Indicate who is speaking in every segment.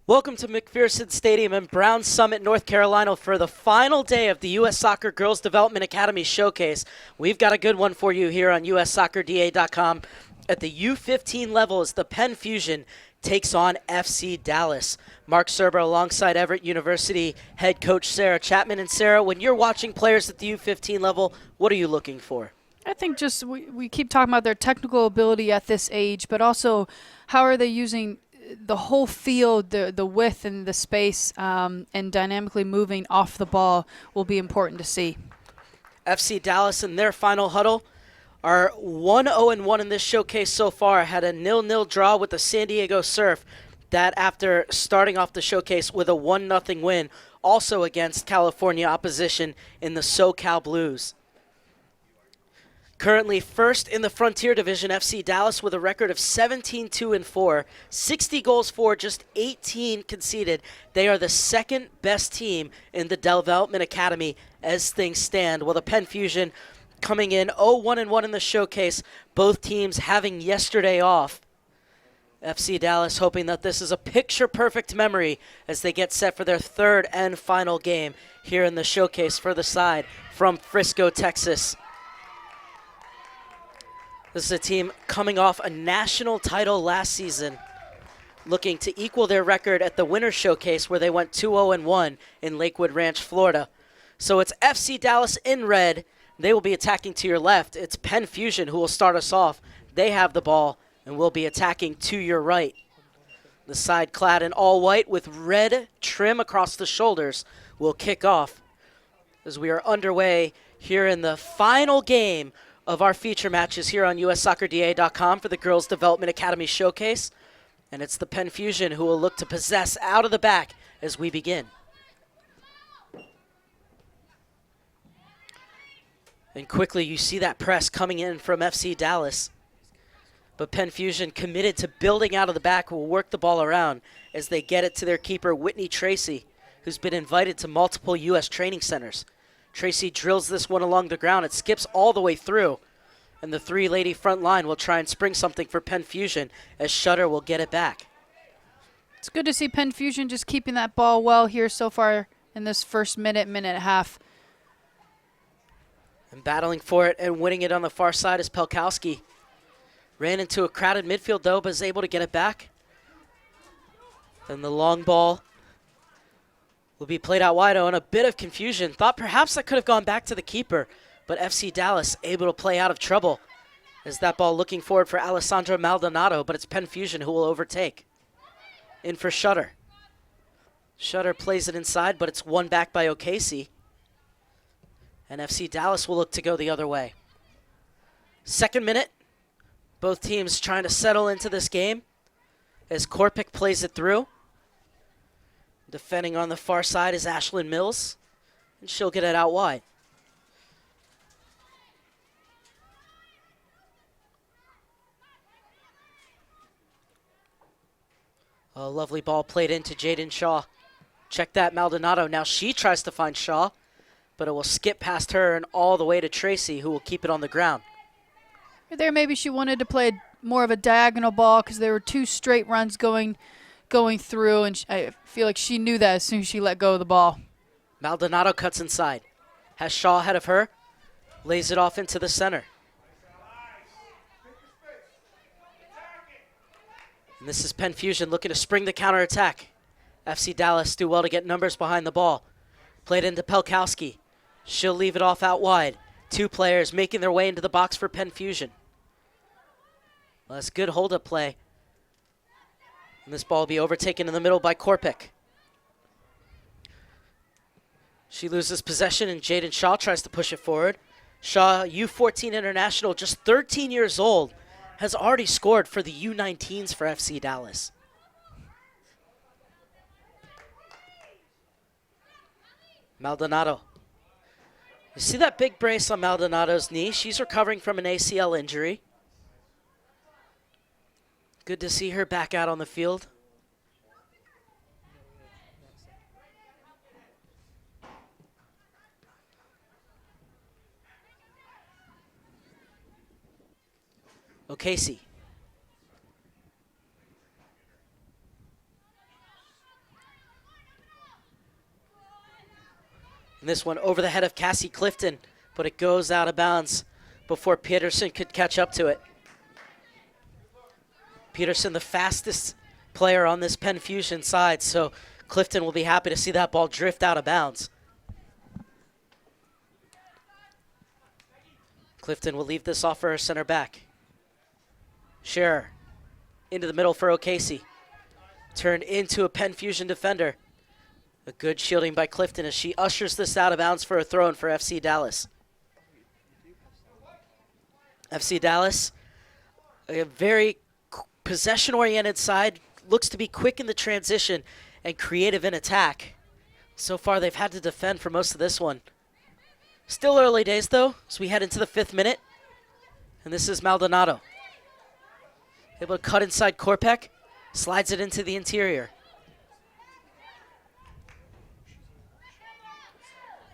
Speaker 1: Welcome to McPherson Stadium in Brown Summit, North Carolina for the final day of the U.S. Soccer Girls Development Academy Showcase. We've got a good one for you here on USSoccerDA.com. At the U-15 level as the Penn Fusion takes on FC Dallas. Mark Serber alongside Everett University head coach Sarah Chapman. And Sarah, when you're watching players at the U-15 level, what are you looking for?
Speaker 2: I think just we keep talking about their technical ability at this age, but also how are they using the whole field, the width and the space, and dynamically moving off the ball will be important to see.
Speaker 1: FC Dallas in their final huddle are 1-0-1 in this showcase so far. Had a 0-0 draw with the San Diego Surf. That after starting off the showcase with a 1-0 win, also against California opposition in the SoCal Blues. Currently first in the Frontier Division, FC Dallas with a record of 17-2-4, 60 goals for, just 18 conceded. They are the second best team in the Development Academy as things stand. While the Penn Fusion coming in 0-1-1 in the showcase, both teams having yesterday off. FC Dallas hoping that this is a picture-perfect memory as they get set for their third and final game here in the showcase for the side from Frisco, Texas. This is a team coming off a national title last season, looking to equal their record at the Winter Showcase where they went 2-0-1 in Lakewood Ranch, Florida. So it's FC Dallas in red. They will be attacking to your left. It's Penn Fusion who will start us off. They have the ball and will be attacking to your right. The side clad in all white with red trim across the shoulders will kick off as we are underway here in the final game of our feature matches here on USSoccerDA.com for the Girls Development Academy Showcase. And it's the Penn Fusion who will look to possess out of the back as we begin. And quickly you see that press coming in from FC Dallas. But Penn Fusion committed to building out of the back will work the ball around as they get it to their keeper, Whitney Tracy, who's been invited to multiple U.S. training centers. Tracy drills this one along the ground. It skips all the way through. And the three-lady front line will try and spring something for Penn Fusion as Shutter will get it back.
Speaker 2: It's good to see Penn Fusion just keeping that ball well here so far in this first minute and a half.
Speaker 1: And battling for it and winning it on the far side is Pelkowski. Ran into a crowded midfield, though, but is able to get it back. Then the long ball will be played out wide. Oh, and a bit of confusion. Thought perhaps that could have gone back to the keeper, but FC Dallas able to play out of trouble. As that ball looking forward for Alessandra Maldonado, but it's Penn Fusion who will overtake. In for Shutter. Shutter plays it inside, but it's won back by O'Casey. And FC Dallas will look to go the other way. Second minute. Both teams trying to settle into this game as Korpic plays it through. Defending on the far side is Ashlyn Mills, and she'll get it out wide. A lovely ball played into Jaden Shaw. Check that, Maldonado. Now she tries to find Shaw, but it will skip past her and all the way to Tracy, who will keep it on the ground.
Speaker 2: There maybe she wanted to play more of a diagonal ball because there were two straight runs going through, and I feel like she knew that as soon as she let go of the ball.
Speaker 1: Maldonado cuts inside. Has Shaw ahead of her. Lays it off into the center. And this is Penn Fusion looking to spring the counterattack. FC Dallas do well to get numbers behind the ball. Played into Pelkowski. She'll leave it off out wide. Two players making their way into the box for Penn Fusion. Well, that's good hold-up play. And this ball will be overtaken in the middle by Korpic. She loses possession, and Jaden Shaw tries to push it forward. Shaw, U-14 international, just 13 years old, has already scored for the U-19s for FC Dallas. Maldonado. You see that big brace on Maldonado's knee? She's recovering from an ACL injury. Good to see her back out on the field. O'Casey. And this one over the head of Cassie Clifton, but it goes out of bounds before Peterson could catch up to it. Peterson, the fastest player on this Penn Fusion side, so Clifton will be happy to see that ball drift out of bounds. Clifton will leave this off for her center back. Scherer into the middle for O'Casey. Turned into a Penn Fusion defender. A good shielding by Clifton as she ushers this out of bounds for a throw-in for FC Dallas. FC Dallas, a very possession-oriented side, looks to be quick in the transition and creative in attack. So far, they've had to defend for most of this one. Still early days, though, as we head into the 5th minute. And this is Maldonado. Able to cut inside Korpek, slides it into the interior.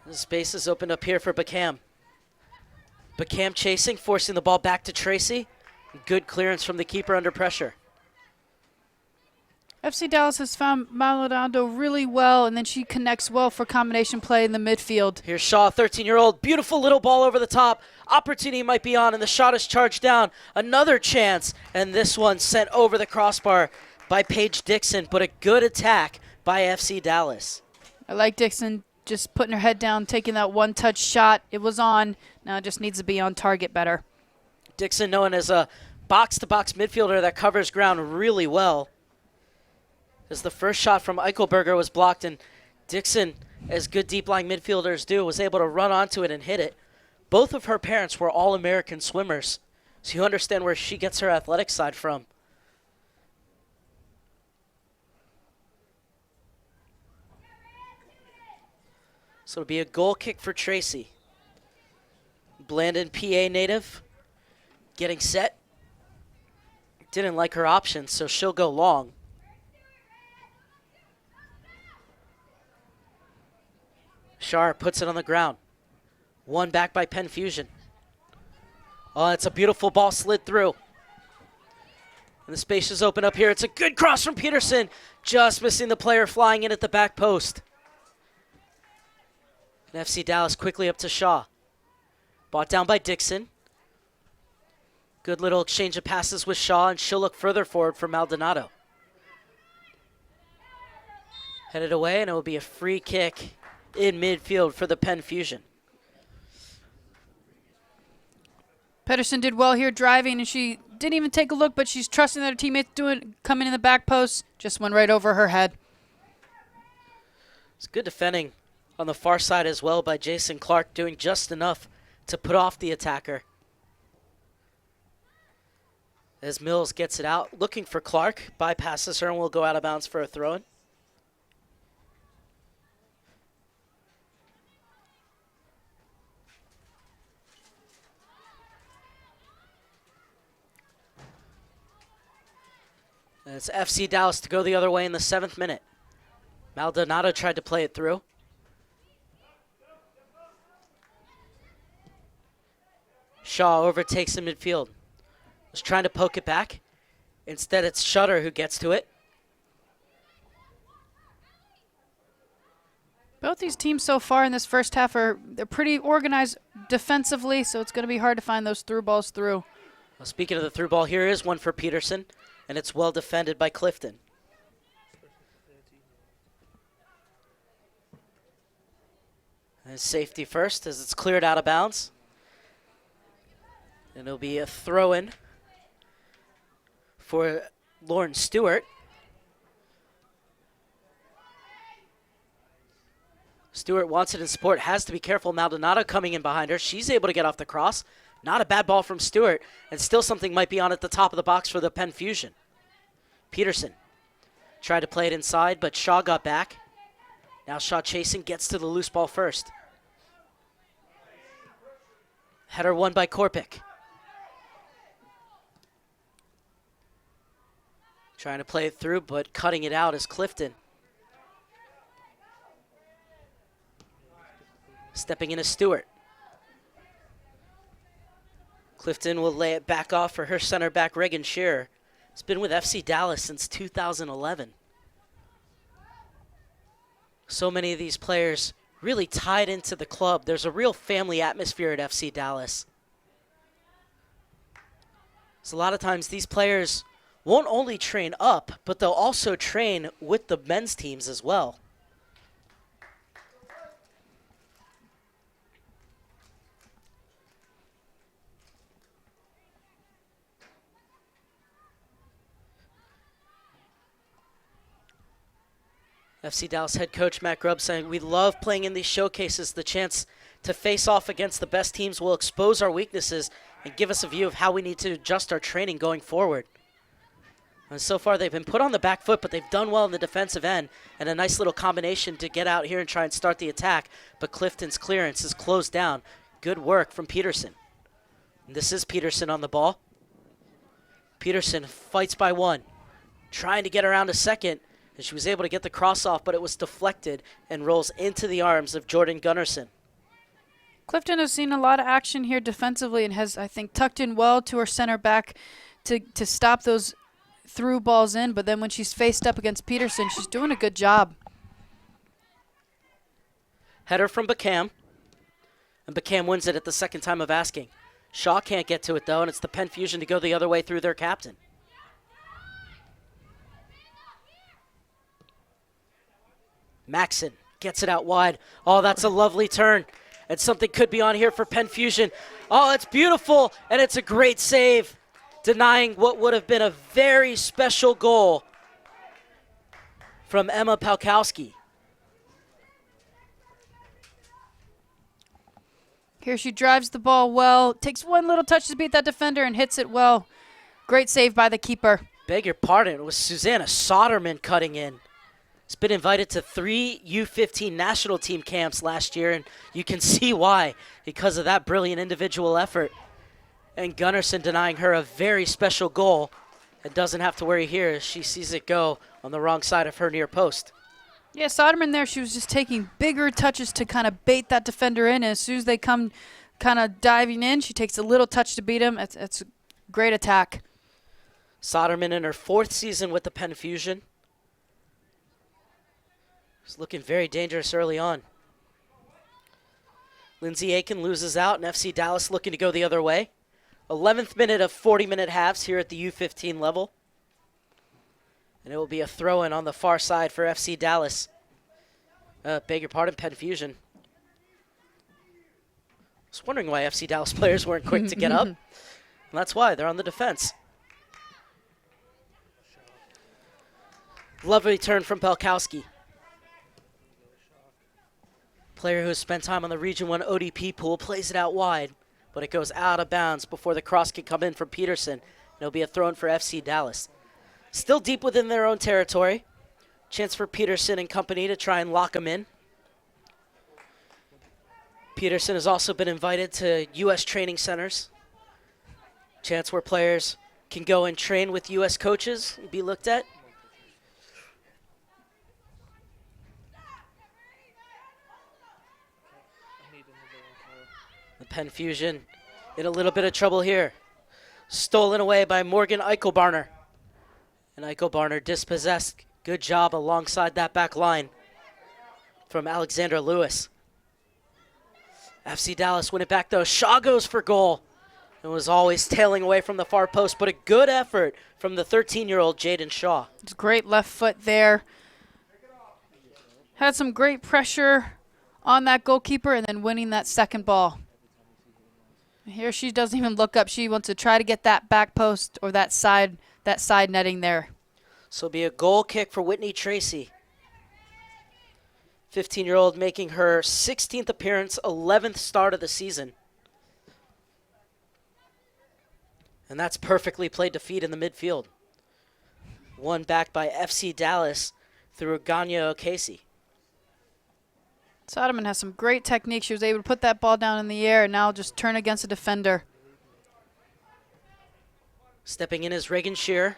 Speaker 1: The space is opened up here for Bacam. Bacam chasing, forcing the ball back to Tracy. Good clearance from the keeper under pressure.
Speaker 2: FC Dallas has found Maldonado really well, and then she connects well for combination play in the midfield.
Speaker 1: Here's Shaw, 13-year-old. Beautiful little ball over the top. Opportunity might be on, and the shot is charged down. Another chance, and this one sent over the crossbar by Paige Dixon, but a good attack by FC Dallas.
Speaker 2: I like Dixon just putting her head down, taking that one-touch shot. It was on. Now it just needs to be on target better.
Speaker 1: Dixon, known as a box-to-box midfielder that covers ground really well. As the first shot from Eichelberger was blocked, and Dixon, as good deep-lying midfielders do, was able to run onto it and hit it. Both of her parents were All-American swimmers, so you understand where she gets her athletic side from. So it'll be a goal kick for Tracy. Blandon, PA native, getting set. Didn't like her options, so she'll go long. Shar puts it on the ground. One back by Penn Fusion. Oh, it's a beautiful ball slid through. And the space is open up here. It's a good cross from Peterson. Just missing the player flying in at the back post. And FC Dallas quickly up to Shaw. Brought down by Dixon. Good little exchange of passes with Shaw, and she'll look further forward for Maldonado. Headed away, and it will be a free kick in midfield for the Penn Fusion.
Speaker 2: Pedersen did well here driving, and she didn't even take a look, but she's trusting that her teammates coming in the back post. Just went right over her head.
Speaker 1: It's good defending on the far side as well by Jason Clark, doing just enough to put off the attacker. As Mills gets it out, looking for Clark, bypasses her and will go out of bounds for a throw-in. And it's FC Dallas to go the other way in the 7th minute. Maldonado tried to play it through. Shaw overtakes in midfield. Was trying to poke it back. Instead, it's Shutter who gets to it.
Speaker 2: Both these teams so far in this first half they're pretty organized defensively, so it's going to be hard to find those through balls through.
Speaker 1: Well, speaking of the through ball, here is one for Peterson, and it's well defended by Clifton. And safety first as it's cleared out of bounds. And it'll be a throw-in for Lauren Stewart. Stewart wants it in support, has to be careful. Maldonado coming in behind her. She's able to get off the cross. Not a bad ball from Stewart, and still something might be on at the top of the box for the Penn Fusion. Peterson tried to play it inside, but Shaw got back. Now Shaw chasing, gets to the loose ball first. Header won by Korpik. Trying to play it through, but cutting it out is Clifton. Stepping in is Stewart. Clifton will lay it back off for her center back, Reagan Shearer. Has been with FC Dallas since 2011. So many of these players really tied into the club. There's a real family atmosphere at FC Dallas. So a lot of times these players won't only train up, but they'll also train with the men's teams as well. FC Dallas head coach Matt Grubb saying, "We love playing in these showcases. The chance to face off against the best teams will expose our weaknesses and give us a view of how we need to adjust our training going forward." And so far they've been put on the back foot, but they've done well in the defensive end, and a nice little combination to get out here and try and start the attack. But Clifton's clearance is closed down. Good work from Peterson. And this is Peterson on the ball. Peterson fights by one, trying to get around a second. And she was able to get the cross off, but it was deflected and rolls into the arms of Jordan Gunnarsson.
Speaker 2: Clifton has seen a lot of action here defensively and has, I think, tucked in well to her center back to stop those through balls in. But then when she's faced up against Peterson, she's doing a good job.
Speaker 1: Header from Bacam. And Bacam wins it at the second time of asking. Shaw can't get to it, though, and it's the Penn Fusion to go the other way through their captain. Maxson gets it out wide. Oh, that's a lovely turn. And something could be on here for Penn Fusion. Oh, it's beautiful, and it's a great save, denying what would have been a very special goal from Emma Palkowski.
Speaker 2: Here she drives the ball well, takes one little touch to beat that defender and hits it well. Great save by the keeper.
Speaker 1: Beg your pardon, it was Susanna Soderman cutting in. He's been invited to 3 U-15 national team camps last year, and you can see why, because of that brilliant individual effort. And Gunnarsson denying her a very special goal and doesn't have to worry here as she sees it go on the wrong side of her near post.
Speaker 2: Yeah, Soderman there, she was just taking bigger touches to kind of bait that defender in, and as soon as they come kind of diving in, she takes a little touch to beat him. It's a great attack.
Speaker 1: Soderman in her 4th season with the Penn Fusion. It's looking very dangerous early on. Lindsay Aiken loses out, and FC Dallas looking to go the other way. 11th minute of 40-minute halves here at the U-15 level. And it will be a throw-in on the far side for FC Dallas. Beg your pardon, Penn Fusion. I was wondering why FC Dallas players weren't quick to get up. And that's why, they're on the defense. Lovely turn from Palkowski. Player who has spent time on the Region 1 ODP pool plays it out wide, but it goes out of bounds before the cross can come in from Peterson. It'll be a throw-in for FC Dallas. Still deep within their own territory. Chance for Peterson and company to try and lock them in. Peterson has also been invited to U.S. training centers. Chance where players can go and train with U.S. coaches and be looked at. The Penn Fusion in a little bit of trouble here. Stolen away by Morgan Eichelbarner. And Eichelbarner dispossessed. Good job alongside that back line from Alexandra Lewis. FC Dallas win it back though. Shaw goes for goal. And was always tailing away from the far post, but a good effort from the 13-year-old Jaden Shaw.
Speaker 2: It's great left foot there. Had some great pressure on that goalkeeper and then winning that second ball. Here she doesn't even look up. She wants to try to get that back post or that side netting there.
Speaker 1: So it'll be a goal kick for Whitney Tracy. 15-year-old making her 16th appearance, 11th start of the season. And that's perfectly played to feed in the midfield. Won back by FC Dallas through Ganya Okesi.
Speaker 2: Soderman has some great technique. She was able to put that ball down in the air and now just turn against a defender.
Speaker 1: Stepping in is Reagan Shearer.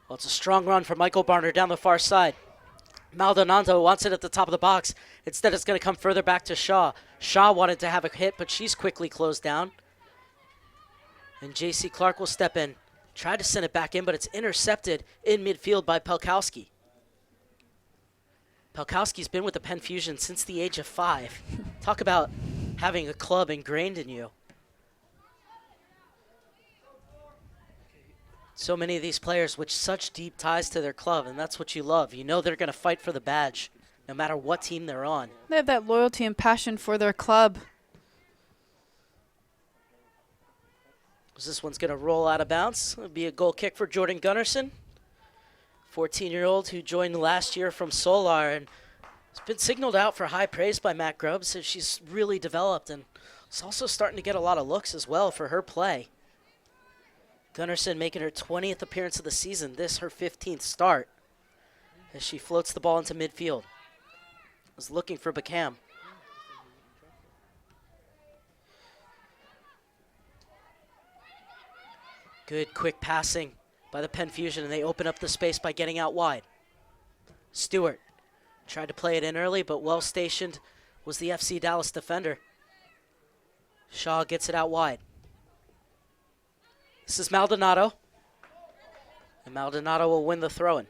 Speaker 1: Well, it's a strong run for Michael Barner down the far side. Maldonado wants it at the top of the box. Instead, it's going to come further back to Shaw. Shaw wanted to have a hit, but she's quickly closed down. And J.C. Clark will step in. Tried to send it back in, but it's intercepted in midfield by Pelkowski. Pelkowski's been with the Penn Fusion since the age of 5. Talk about having a club ingrained in you. So many of these players with such deep ties to their club, and that's what you love. You know they're going to fight for the badge no matter what team they're on.
Speaker 2: They have that loyalty and passion for their club.
Speaker 1: This one's going to roll out of bounds. It'll be a goal kick for Jordan Gunnarsson, 14-year-old who joined last year from Solar and has been signaled out for high praise by Matt Grubbs. So she's really developed and is also starting to get a lot of looks as well for her play. Gunnarsson making her 20th appearance of the season, this her 15th start, as she floats the ball into midfield. Was looking for Bacam. Good quick passing by the Penn Fusion, and they open up the space by getting out wide. Stewart tried to play it in early, but well stationed was the FC Dallas defender. Shaw gets it out wide. This is Maldonado, and Maldonado will win the throw-in.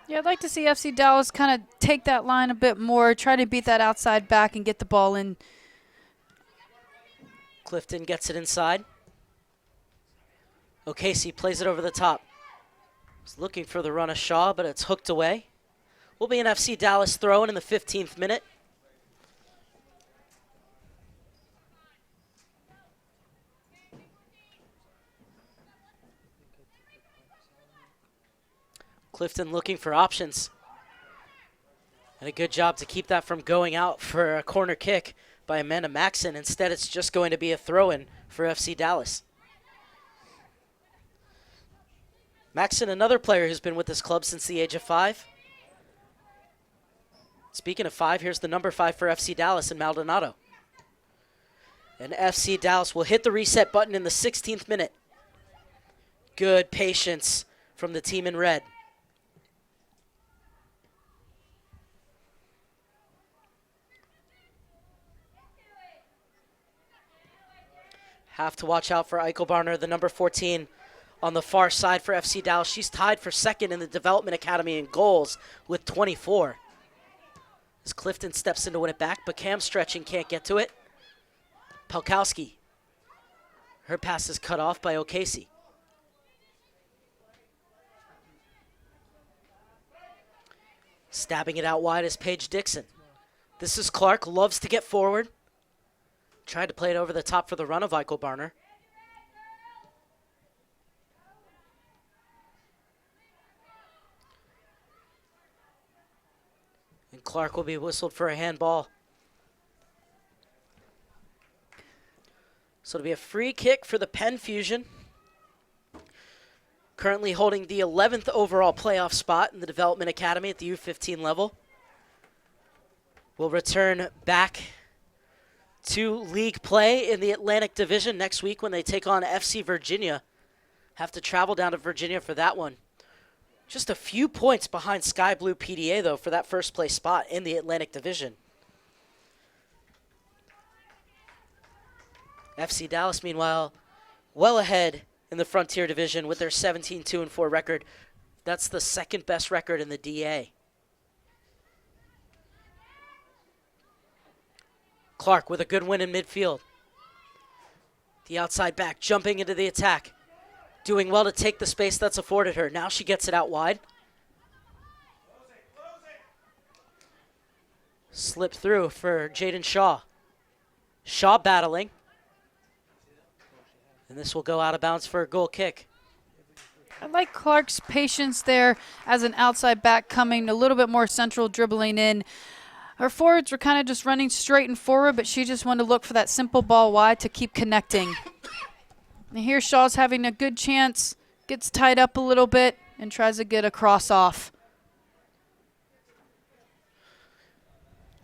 Speaker 2: Yeah, I'd like to see FC Dallas kind of take that line a bit more, try to beat that outside back and get the ball in.
Speaker 1: Clifton gets it inside. O'Casey plays it over the top. He's looking for the run of Shaw, but it's hooked away. Will be an FC Dallas throw-in in the 15th minute. Clifton looking for options. And a good job to keep that from going out for a corner kick by Amanda Maxson. Instead, it's just going to be a throw-in for FC Dallas. Maxson, another player who's been with this club since the age of 5. Speaking of 5, here's the number 5 for FC Dallas in Maldonado. And FC Dallas will hit the reset button in the 16th minute. Good patience from the team in red. Have to watch out for Eichelbarner, the number 14 on the far side for FC Dallas. She's tied for second in the Development Academy in goals with 24. As Clifton steps in to win it back, but Cam stretching can't get to it. Pelkowski. Her pass is cut off by O'Casey. Stabbing it out wide is Paige Dixon. This is Clark, loves to get forward. Tried to play it over the top for the run of Eichelbarner. And Clark will be whistled for a handball. So it'll be a free kick for the Penn Fusion. Currently holding the 11th overall playoff spot in the Development Academy at the U-15 level. Will return back to league play in the Atlantic Division next week when they take on FC Virginia. Have to travel down to Virginia for that one. Just a few points behind Sky Blue PDA, though, for that first place spot in the Atlantic Division. FC Dallas, meanwhile, well ahead in the Frontier Division with their 17-2-4 record. That's the second best record in the DA. Clark with a good win in midfield. The outside back jumping into the attack. Doing well to take the space that's afforded her. Now she gets it out wide. Slip through for Jaden Shaw. Shaw battling. And this will go out of bounds for a goal kick.
Speaker 2: I like Clark's patience there as an outside back coming, a little bit more central dribbling in. Her forwards were kind of just running straight and forward, but she just wanted to look for that simple ball wide to keep connecting. And here Shaw's having a good chance, gets tied up a little bit, and tries to get a cross off.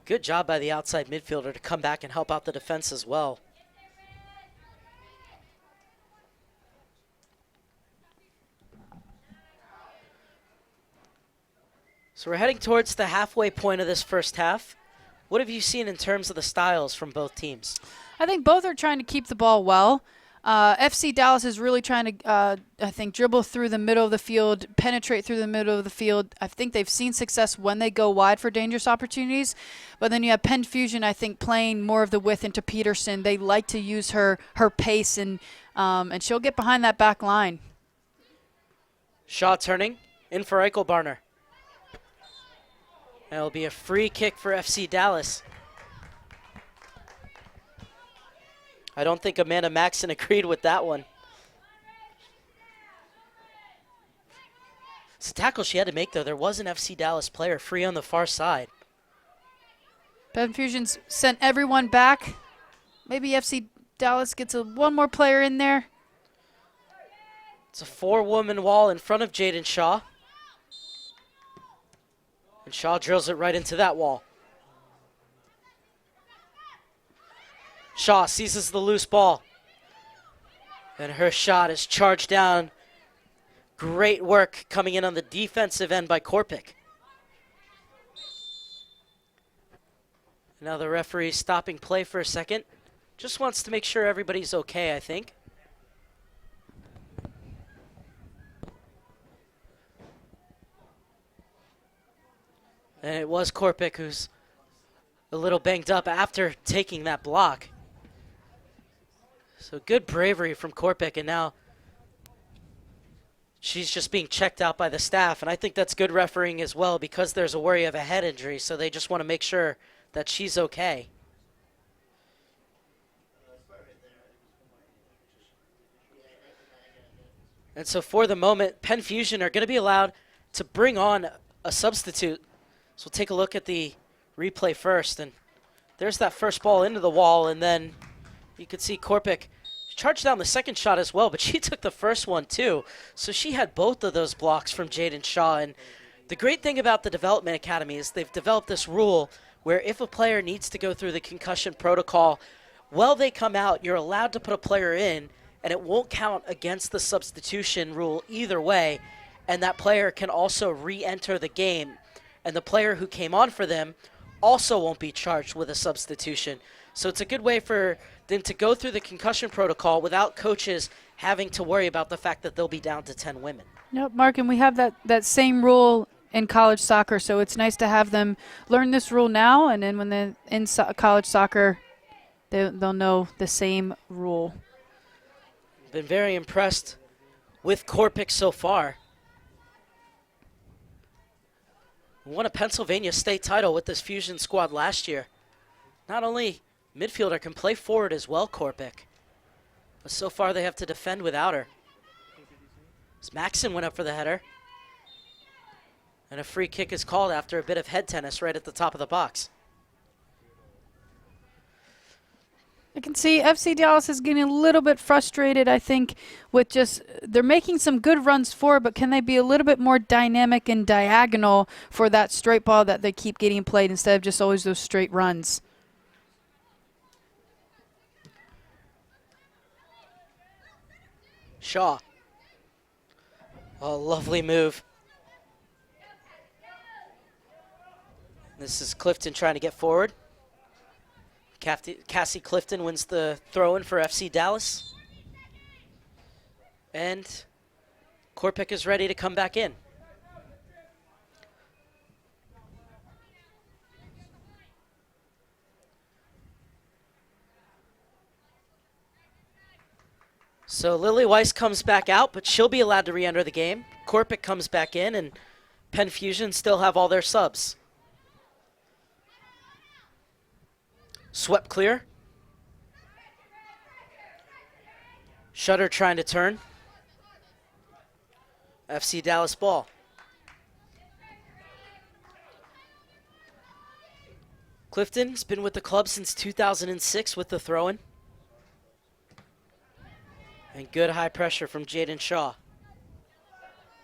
Speaker 1: Good job by the outside midfielder to come back and help out the defense as well. So we're heading towards the halfway point of this first half. What have you seen in terms of the styles from both teams?
Speaker 2: I think both are trying to keep the ball well. FC Dallas is really trying to, I think, dribble through the middle of the field, penetrate through the middle of the field. I think they've seen success when they go wide for dangerous opportunities. But then you have Penn Fusion, I think, playing more of the width into Peterson. They like to use her pace, and she'll get behind that back line.
Speaker 1: Shaw turning in for Eichelbarner. That'll be a free kick for FC Dallas. I don't think Amanda Maxson agreed with that one. It's a tackle she had to make, though. There was an FC Dallas player free on the far side.
Speaker 2: Penn Fusion's sent everyone back. Maybe FC Dallas gets one more player in there.
Speaker 1: It's a 4-woman wall in front of Jaden Shaw. And Shaw drills it right into that wall. Shaw seizes the loose ball. And her shot is charged down. Great work coming in on the defensive end by Korpic. Now the referee stopping play for a second. Just wants to make sure everybody's okay, I think. And it was Korpic who's a little banged up after taking that block. So good bravery from Korpic, and now she's just being checked out by the staff. And I think that's good refereeing as well, because there's a worry of a head injury, so they just want to make sure that she's okay. And so for the moment, Penn Fusion are going to be allowed to bring on a substitute. So we'll take a look at the replay first. And there's that first ball into the wall, and then you could see Korpic charged down the second shot as well, but she took the first one too. So she had both of those blocks from Jaden Shaw. And the great thing about the Development Academy is they've developed this rule where if a player needs to go through the concussion protocol, while they come out, you're allowed to put a player in, and it won't count against the substitution rule either way. And that player can also re-enter the game. And the player who came on for them also won't be charged with a substitution. So it's a good way for them to go through the concussion protocol without coaches having to worry about the fact that they'll be down to 10 women.
Speaker 2: Yep, Mark, and we have that same rule in college soccer, so it's nice to have them learn this rule now, and then when they're in college soccer, they'll know the same rule.
Speaker 1: Been very impressed with Korpic so far. Won a Pennsylvania state title with this Fusion squad last year. Not only midfielder can play forward as well, Korpic, but so far they have to defend without her. As Maxson went up for the header. And a free kick is called after a bit of head tennis right at the top of the box.
Speaker 2: I can see FC Dallas is getting a little bit frustrated, I think, with just they're making some good runs forward, but can they be a little bit more dynamic and diagonal for that straight ball that they keep getting played instead of just always those straight runs?
Speaker 1: Shaw. A lovely move. This is Clifton trying to get forward. Cassie Clifton wins the throw-in for FC Dallas. And Korpic is ready to come back in. So Lily Weiss comes back out, but she'll be allowed to re-enter the game. Korpic comes back in, and Penn Fusion still have all their subs. Swept clear. Shutter trying to turn. FC Dallas ball. Clifton's been with the club since 2006 with the throw-in. And good high pressure from Jaden Shaw.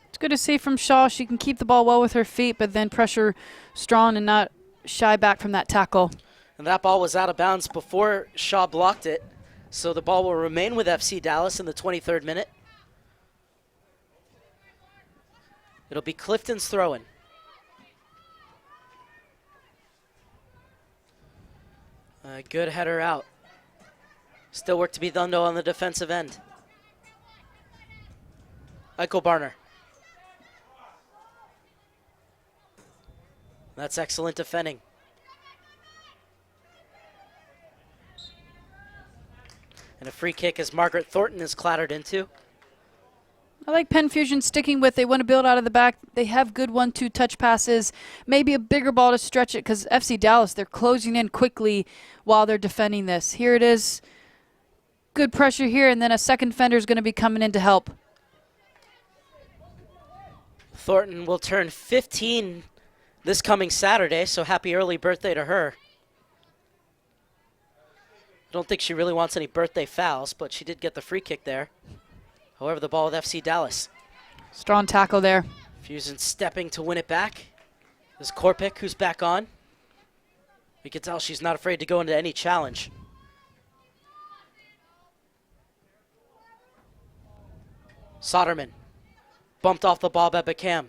Speaker 2: It's good to see from Shaw. She can keep the ball well with her feet, but then pressure strong and not shy back from that tackle.
Speaker 1: And that ball was out of bounds before Shaw blocked it. So the ball will remain with FC Dallas in the 23rd minute. It'll be Clifton's throw-in. A good header out. Still work to be done, though, on the defensive end. Eichelbarner. That's excellent defending. And a free kick as Margaret Thornton is clattered into.
Speaker 2: I like Penn Fusion sticking with, they want to build out of the back. They have good 1-2 touch passes. Maybe a bigger ball to stretch it because FC Dallas, they're closing in quickly while they're defending this. Here it is. Good pressure here, and then a second defender is going to be coming in to help.
Speaker 1: Thornton will turn 15 this coming Saturday, so happy early birthday to her. I don't think she really wants any birthday fouls, but she did get the free kick there. However, the ball with FC Dallas.
Speaker 2: Strong tackle there.
Speaker 1: Fusion stepping to win it back. This is Korpic, who's back on. We can tell she's not afraid to go into any challenge. Soderman. Bumped off the ball by Bacam.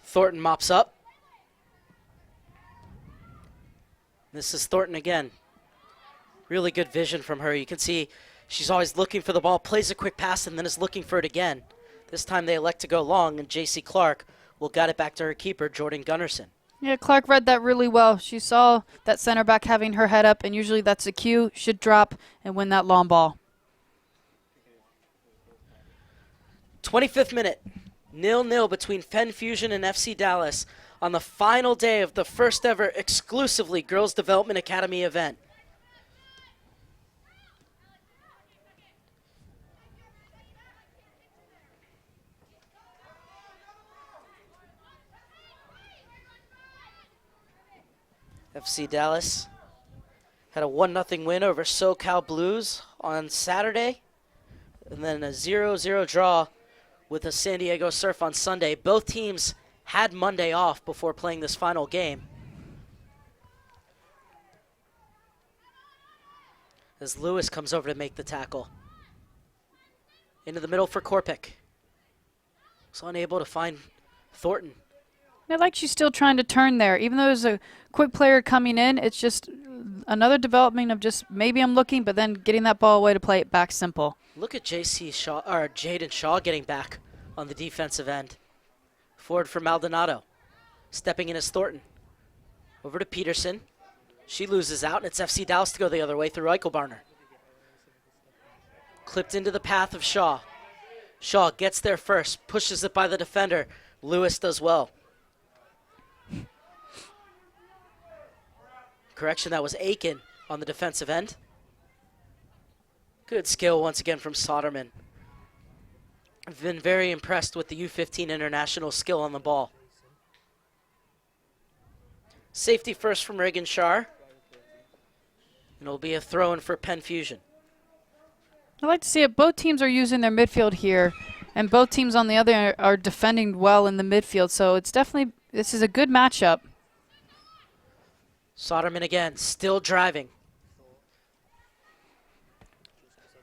Speaker 1: Thornton mops up. This is Thornton again. Really good vision from her. You can see she's always looking for the ball, plays a quick pass, and then is looking for it again. This time they elect to go long, and J.C. Clark will guide it back to her keeper, Jordan Gunnarsson.
Speaker 2: Yeah, Clark read that really well. She saw that center back having her head up, and usually that's a cue. Should drop and win that long ball.
Speaker 1: 25th minute, 0-0 between Penn Fusion and FC Dallas on the final day of the first ever exclusively Girls Development Academy event. FC Dallas had a 1-0 win over SoCal Blues on Saturday, and then a 0-0 draw with the San Diego Surf on Sunday. Both teams had Monday off before playing this final game. As Lewis comes over to make the tackle. Into the middle for Korpic. Was unable to find Thornton.
Speaker 2: I like she's still trying to turn there. Even though there's a quick player coming in, it's just another development of just maybe I'm looking, but then getting that ball away to play it back simple.
Speaker 1: Look at J.C. Shaw, or Jaden Shaw getting back on the defensive end. Forward for Maldonado. Stepping in as Thornton. Over to Peterson. She loses out, and it's FC Dallas to go the other way through Eichelbarner. Clipped into the path of Shaw. Shaw gets there first, pushes it by the defender. Lewis does well. Correction, that was Aiken on the defensive end. Good skill once again from Soderman. I've been very impressed with the U-15 international skill on the ball. Safety first from Reagan Shar. And it'll be a throw-in for Penn Fusion.
Speaker 2: I like to see it. Both teams are using their midfield here, and both teams on the other are defending well in the midfield. So it's definitely, this is a good matchup.
Speaker 1: Soderman again, still driving.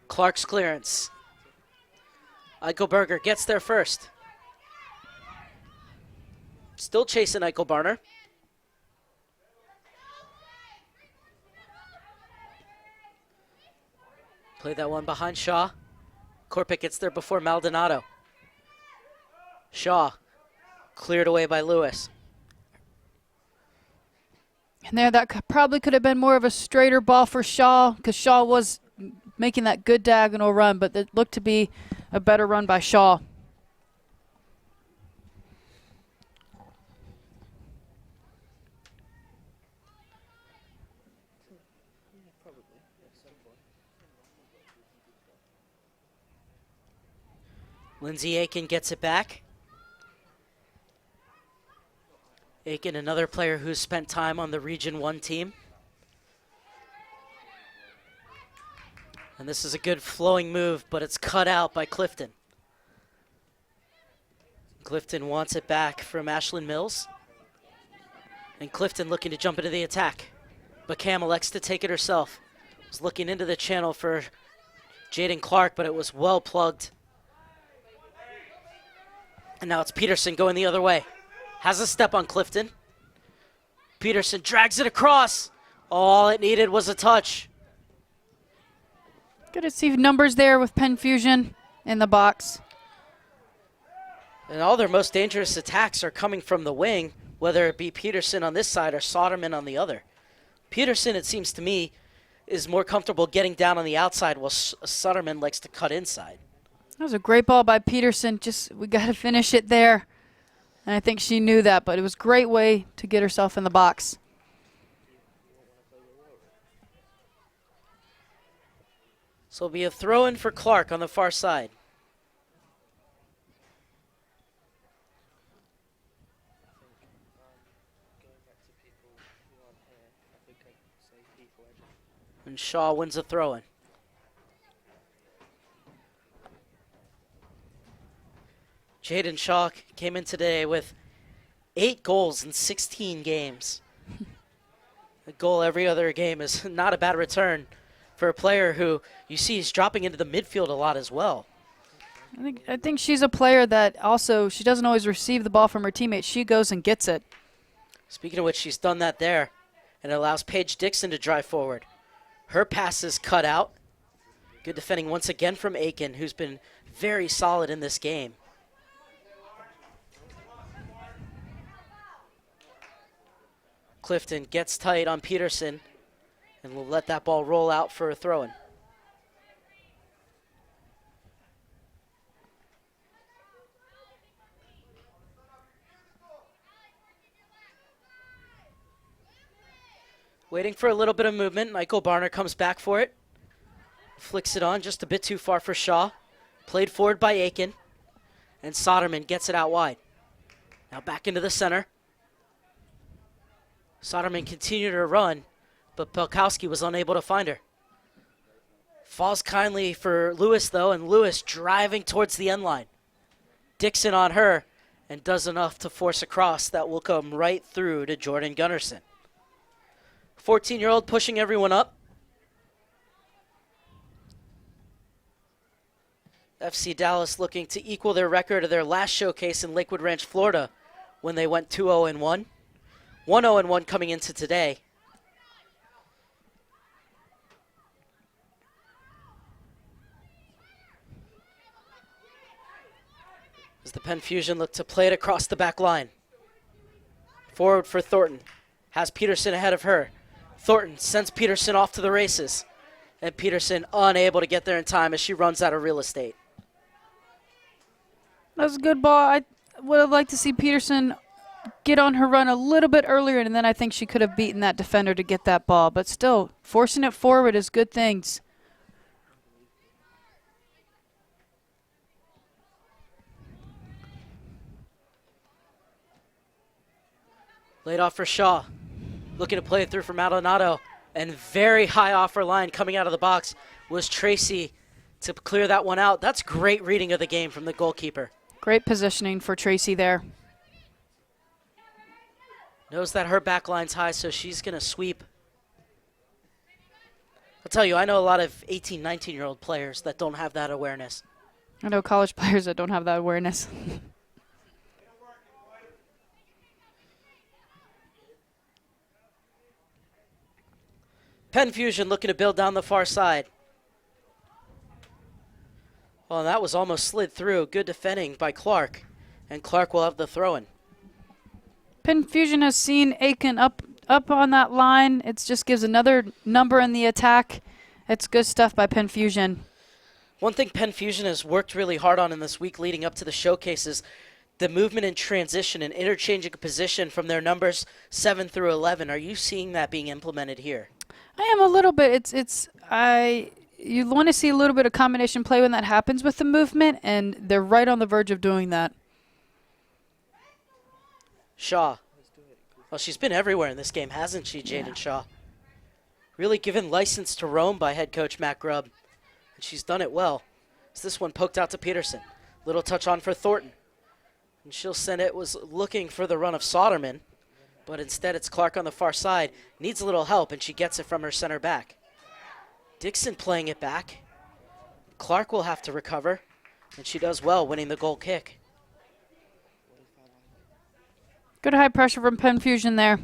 Speaker 1: Clark's clearance. Eichelberger gets there first. Still chasing Eichelbarner. Play that one behind Shaw. Korpic gets there before Maldonado. Shaw cleared away by Lewis.
Speaker 2: And there, that probably could have been more of a straighter ball for Shaw, because Shaw was making that good diagonal run, but it looked to be a better run by Shaw.
Speaker 1: Lindsay Aiken gets it back. Aiken, another player who's spent time on the Region 1 team. And this is a good flowing move, but it's cut out by Clifton. Clifton wants it back from Ashlyn Mills. And Clifton looking to jump into the attack. But Cam elects to take it herself. Was looking into the channel for Jaden Clark, but it was well plugged. And now it's Peterson going the other way. Has a step on Clifton. Peterson drags it across. All it needed was a touch.
Speaker 2: Good to see numbers there with Penn Fusion in the box.
Speaker 1: And all their most dangerous attacks are coming from the wing, whether it be Peterson on this side or Soderman on the other. Peterson, it seems to me, is more comfortable getting down on the outside, while Soderman likes to cut inside.
Speaker 2: That was a great ball by Peterson. Just, we got to finish it there. And I think she knew that, but it was a great way to get herself in the box.
Speaker 1: So it'll be a throw-in for Clark on the far side. And Shaw wins a throw-in. Jaden Shaw came in today with 8 goals in 16 games. A goal every other game is not a bad return for a player who you see is dropping into the midfield a lot as well.
Speaker 2: I think she's a player that also, she doesn't always receive the ball from her teammates. She goes and gets it.
Speaker 1: Speaking of which, she's done that there, and it allows Paige Dixon to drive forward. Her pass is cut out. Good defending once again from Aiken, who's been very solid in this game. Clifton gets tight on Peterson and will let that ball roll out for a throw-in. Waiting for a little bit of movement. Michael Barner comes back for it. Flicks it on just a bit too far for Shaw. Played forward by Aiken. And Soderman gets it out wide. Now back into the center. Soderman continued her run, but Pelkowski was unable to find her. Falls kindly for Lewis, though, and Lewis driving towards the end line. Dixon on her, and does enough to force a cross that will come right through to Jordan Gunnarsson. 14-year-old pushing everyone up. FC Dallas looking to equal their record of their last showcase in Lakewood Ranch, Florida, when they went 2-0-1. 1-0-1 coming into today. As the Penn Fusion look to play it across the back line. Forward for Thornton. Has Peterson ahead of her. Thornton sends Peterson off to the races. And Peterson unable to get there in time as she runs out of real estate.
Speaker 2: That was a good ball. I would have liked to see Peterson get on her run a little bit earlier, and then I think she could have beaten that defender to get that ball. But still, forcing it forward is good things.
Speaker 1: Laid off for Shaw. Looking to play it through for Maldonado. And very high off her line coming out of the box was Tracy to clear that one out. That's great reading of the game from the goalkeeper.
Speaker 2: Great positioning for Tracy there.
Speaker 1: Knows that her back line's high, so she's going to sweep. I'll tell you, I know a lot of 18, 19-year-old players that don't have that awareness.
Speaker 2: I know college players that don't have that awareness.
Speaker 1: Penn Fusion looking to build down the far side. Well, that was almost slid through. Good defending by Clark. And Clark will have the throw-in.
Speaker 2: Penn Fusion has seen Aiken up on that line. It just gives another number in the attack. It's good stuff by Penn Fusion.
Speaker 1: One thing Penn Fusion has worked really hard on in this week leading up to the showcase is the movement and transition and interchanging position from their numbers 7 through 11. Are you seeing that being implemented here?
Speaker 2: I am a little bit. You want to see a little bit of combination play when that happens with the movement, and they're right on the verge of doing that.
Speaker 1: Shaw. Well, she's been everywhere in this game, hasn't she, Jaden Shaw? Really given license to roam by head coach Matt Grubb. And she's done it well. As this one poked out to Peterson. Little touch on for Thornton. And she'll send it. Was looking for the run of Soderman. But instead it's Clark on the far side. Needs a little help, and she gets it from her center back. Dixon playing it back. Clark will have to recover. And she does well, winning the goal kick.
Speaker 2: Good high pressure from Penn Fusion there.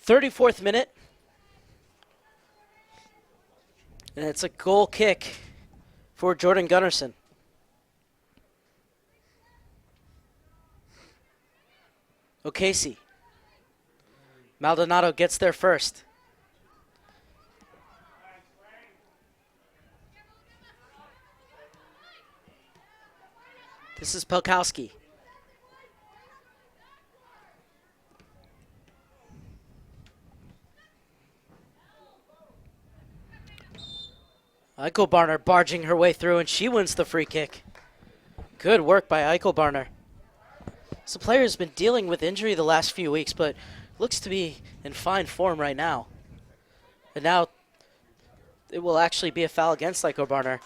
Speaker 1: 34th minute. And it's a goal kick for Jordan Gunnarsson. O'Casey. Maldonado gets there first. This is Pelkowski. Eichelbarner barging her way through, and she wins the free kick. Good work by Eichelbarner. This player has been dealing with injury the last few weeks, but looks to be in fine form right now. And now it will actually be a foul against Eichelbarner.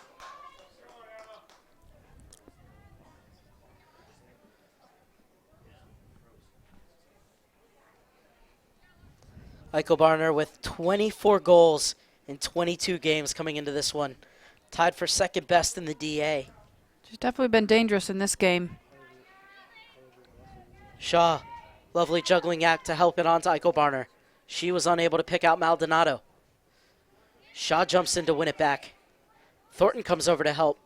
Speaker 1: Eichelbarner with 24 goals in 22 games coming into this one. Tied for second best in the DA.
Speaker 2: She's definitely been dangerous in this game.
Speaker 1: Shaw, lovely juggling act to help it on to Eichelbarner. She was unable to pick out Maldonado. Shaw jumps in to win it back. Thornton comes over to help.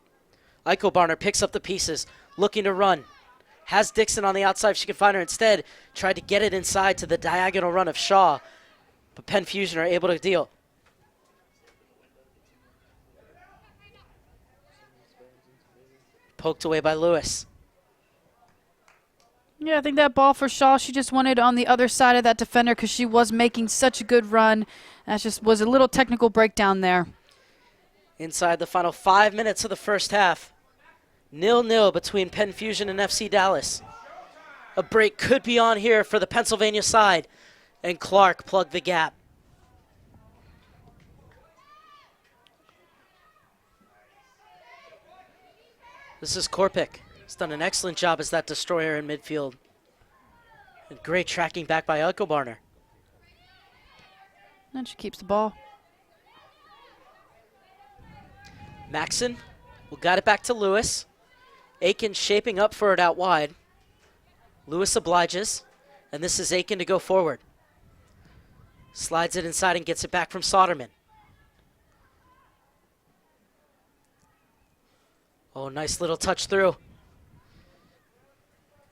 Speaker 1: Eichelbarner picks up the pieces, looking to run. Has Dixon on the outside if she can find her. Instead, tried to get it inside to the diagonal run of Shaw. But Penn Fusion are able to deal. Poked away by Lewis.
Speaker 2: Yeah, I think that ball for Shaw, she just wanted on the other side of that defender because she was making such a good run. That just was a little technical breakdown there.
Speaker 1: Inside the final 5 minutes of the first half. 0-0 between Penn Fusion and FC Dallas. A break could be on here for the Pennsylvania side. And Clark plugged the gap. This is Korpik. He's done an excellent job as that destroyer in midfield. And great tracking back by Eichelbarner.
Speaker 2: And she keeps the ball.
Speaker 1: Maxson will got it back to Lewis. Aiken shaping up for it out wide. Lewis obliges. And this is Aiken to go forward. Slides it inside and gets it back from Soderman. Oh, nice little touch through.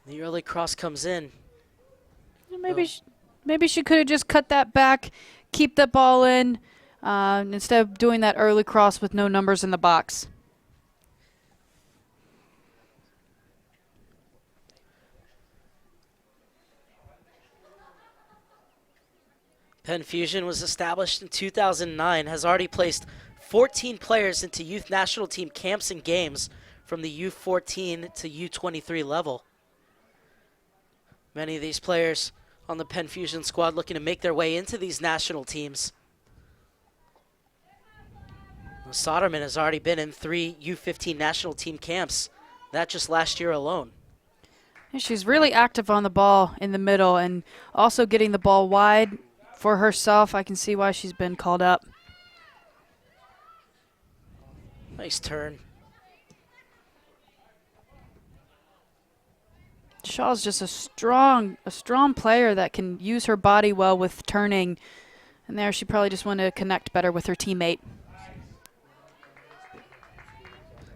Speaker 1: The early cross comes in.
Speaker 2: Maybe she could have just cut that back, keep the ball in, instead of doing that early cross with no numbers in the box.
Speaker 1: Penn Fusion was established in 2009, has already placed 14 players into youth national team camps and games from the U-14 to U-23 level. Many of these players on the Penn Fusion squad looking to make their way into these national teams. Soderman has already been in 3 U-15 national team camps, that just last year alone.
Speaker 2: And she's really active on the ball in the middle and also getting the ball wide for herself. I can see why she's been called up.
Speaker 1: Nice turn.
Speaker 2: Shaw's just a strong player that can use her body well with turning. And there she probably just wanted to connect better with her teammate.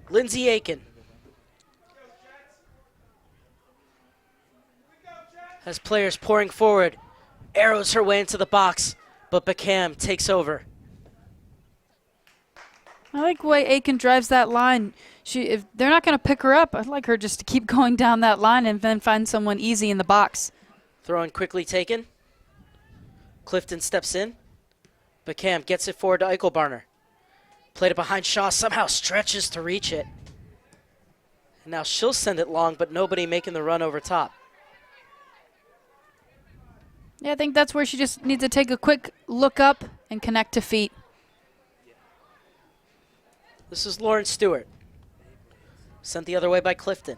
Speaker 1: Lindsay Aiken has players pouring forward, arrows her way into the box, but Beckham takes over.
Speaker 2: I like the way Aiken drives that line. If they're not going to pick her up, I'd like her just to keep going down that line and then find someone easy in the box.
Speaker 1: Throw in quickly taken. Clifton steps in. Beckham gets it forward to Eichelbarner. Played it behind Shaw, somehow stretches to reach it. And now she'll send it long, but nobody making the run over top.
Speaker 2: Yeah, I think that's where she just needs to take a quick look up and connect to feet.
Speaker 1: This is Lauren Stewart. Sent the other way by Clifton.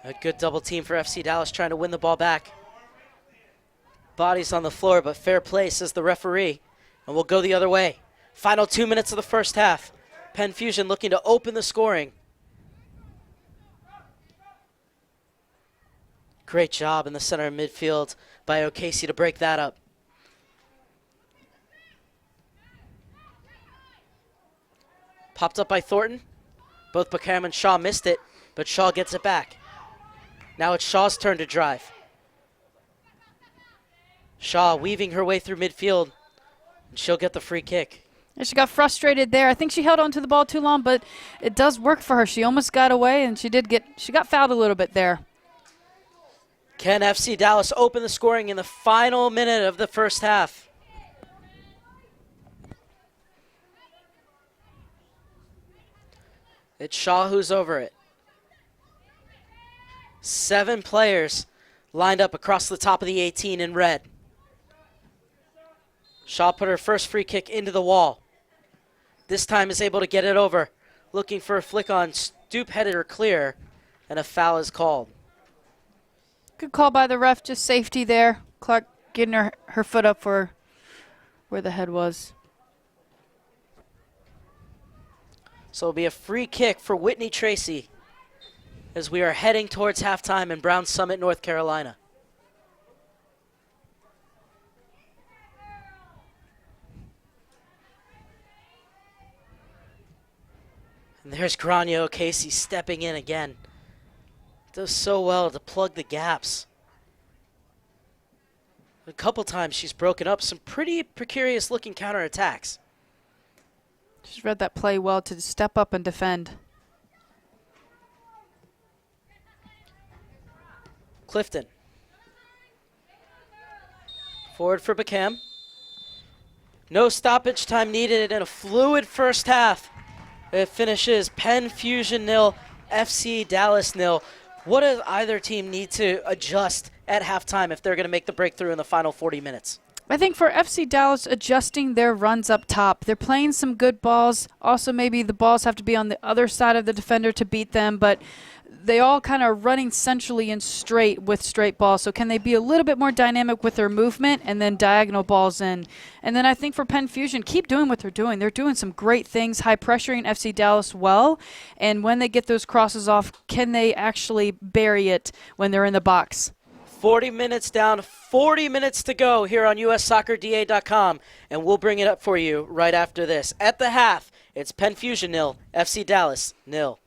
Speaker 1: A good double team for FC Dallas trying to win the ball back. Bodies on the floor, but fair play, says the referee. And we'll go the other way. Final 2 minutes of the first half. Penn Fusion looking to open the scoring. Great job in the center of midfield by O'Casey to break that up. Popped up by Thornton. Both Beckham and Shaw missed it, but Shaw gets it back. Now it's Shaw's turn to drive. Shaw weaving her way through midfield, and she'll get the free kick.
Speaker 2: And she got frustrated there. I think she held on to the ball too long, but it does work for her. She almost got away, and she got fouled a little bit there.
Speaker 1: Can FC Dallas open the scoring in the final minute of the first half? It's Shaw who's over it. 7 players lined up across the top of the 18 in red. Shaw put her first free kick into the wall. This time is able to get it over. Looking for a flick on, stoop headed or clear, and a foul is called.
Speaker 2: Good call by the ref, just safety there. Clark getting her foot up for where the head was.
Speaker 1: So it'll be a free kick for Whitney Tracy as we are heading towards halftime in Brown Summit, North Carolina. And there's Grania O'Casey stepping in again. Does so well to plug the gaps. A couple times she's broken up some pretty precarious looking counterattacks.
Speaker 2: She's read that play well to step up and defend.
Speaker 1: Clifton. Forward for Beckham. No stoppage time needed in a fluid first half. It finishes Penn Fusion 0, FC Dallas 0. What does either team need to adjust at halftime if they're going to make the breakthrough in the final 40 minutes?
Speaker 2: I think for FC Dallas, adjusting their runs up top. They're playing some good balls. Also, maybe the balls have to be on the other side of the defender to beat them, but they all kind of running centrally and straight with straight balls. So can they be a little bit more dynamic with their movement and then diagonal balls in? And then I think for Penn Fusion, keep doing what they're doing. They're doing some great things, high pressuring FC Dallas well. And when they get those crosses off, can they actually bury it when they're in the box?
Speaker 1: 40 minutes down, 40 minutes to go here on USSoccerDA.com, and we'll bring it up for you right after this. At the half, it's Penn Fusion 0, FC Dallas 0.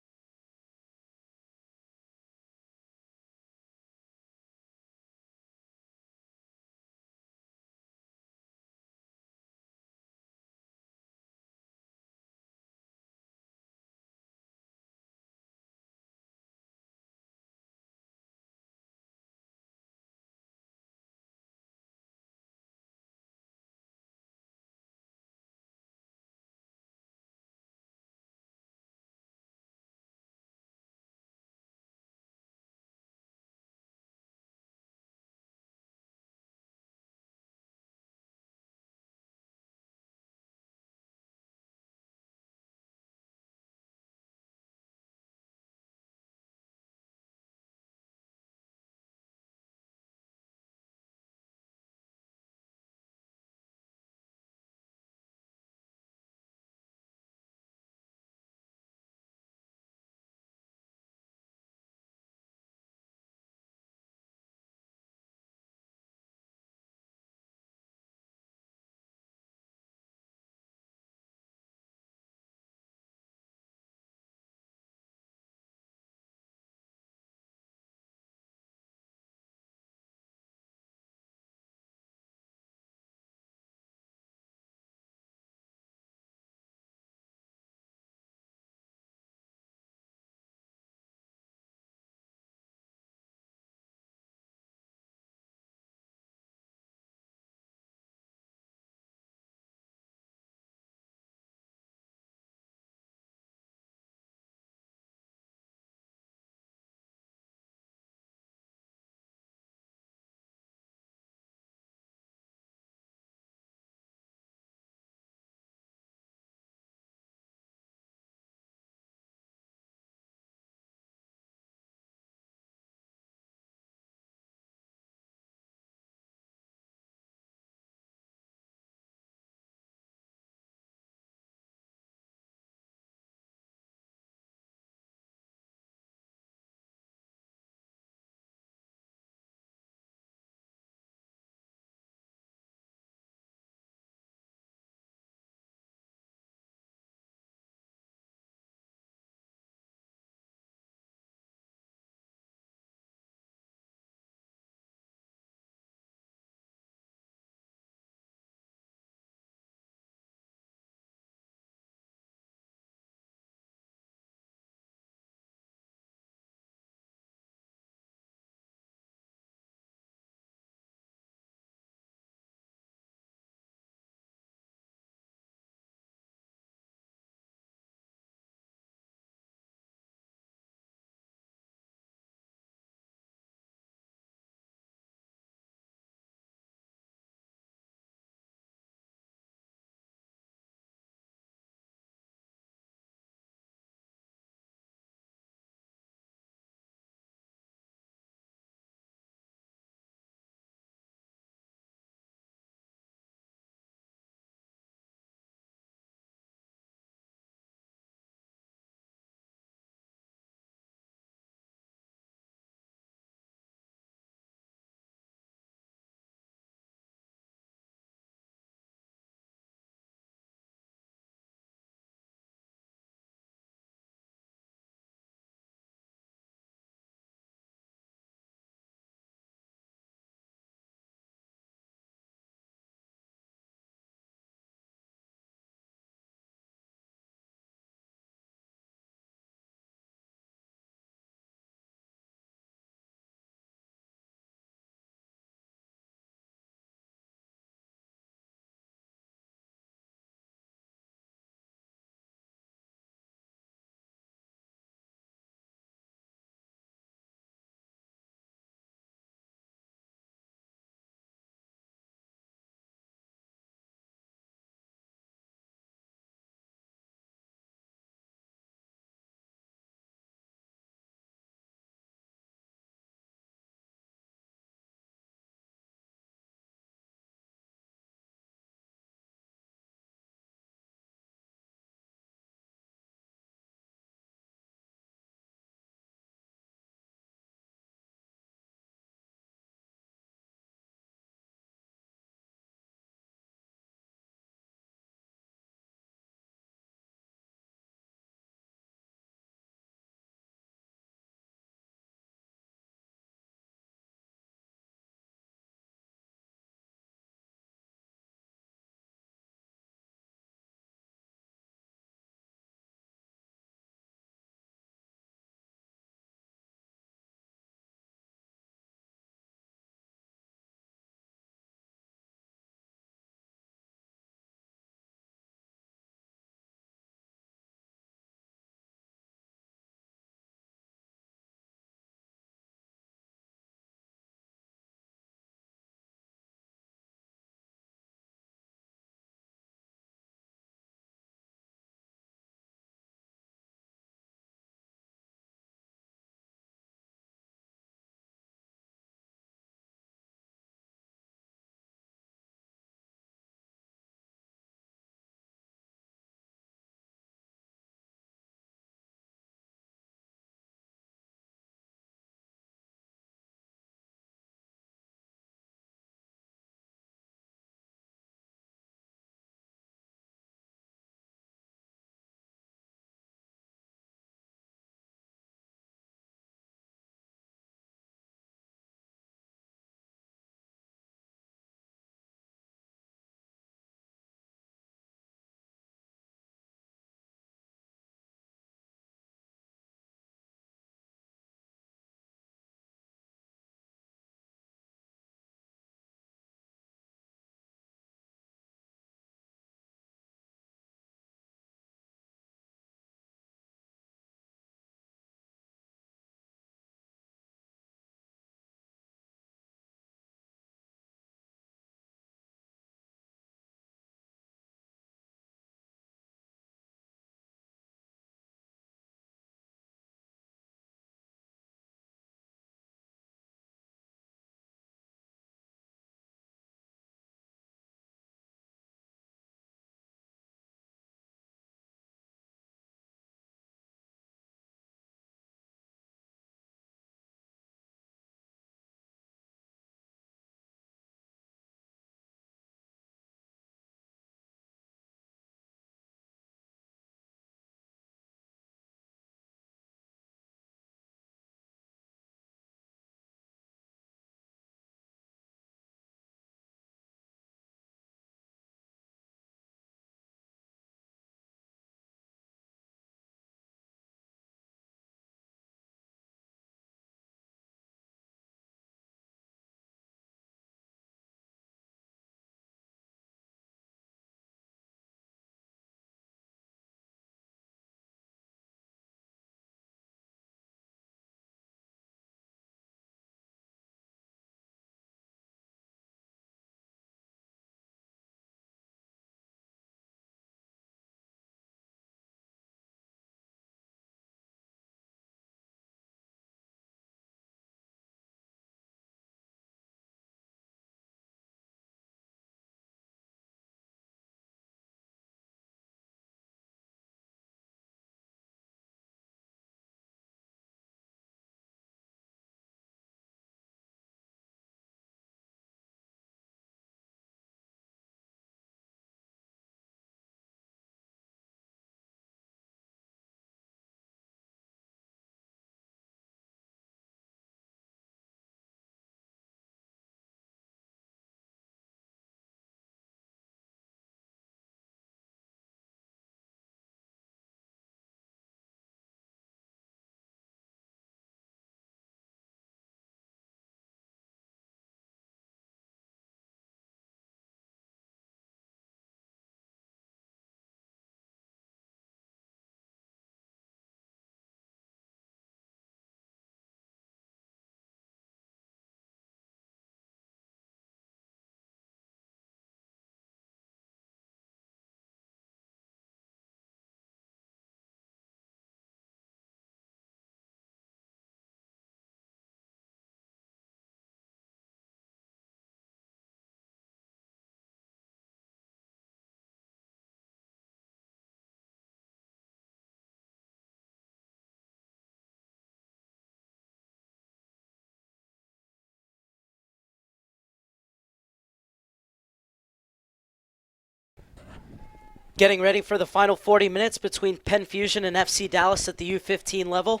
Speaker 1: Getting ready for the final 40 minutes between Penn Fusion and FC Dallas at the U-15 level.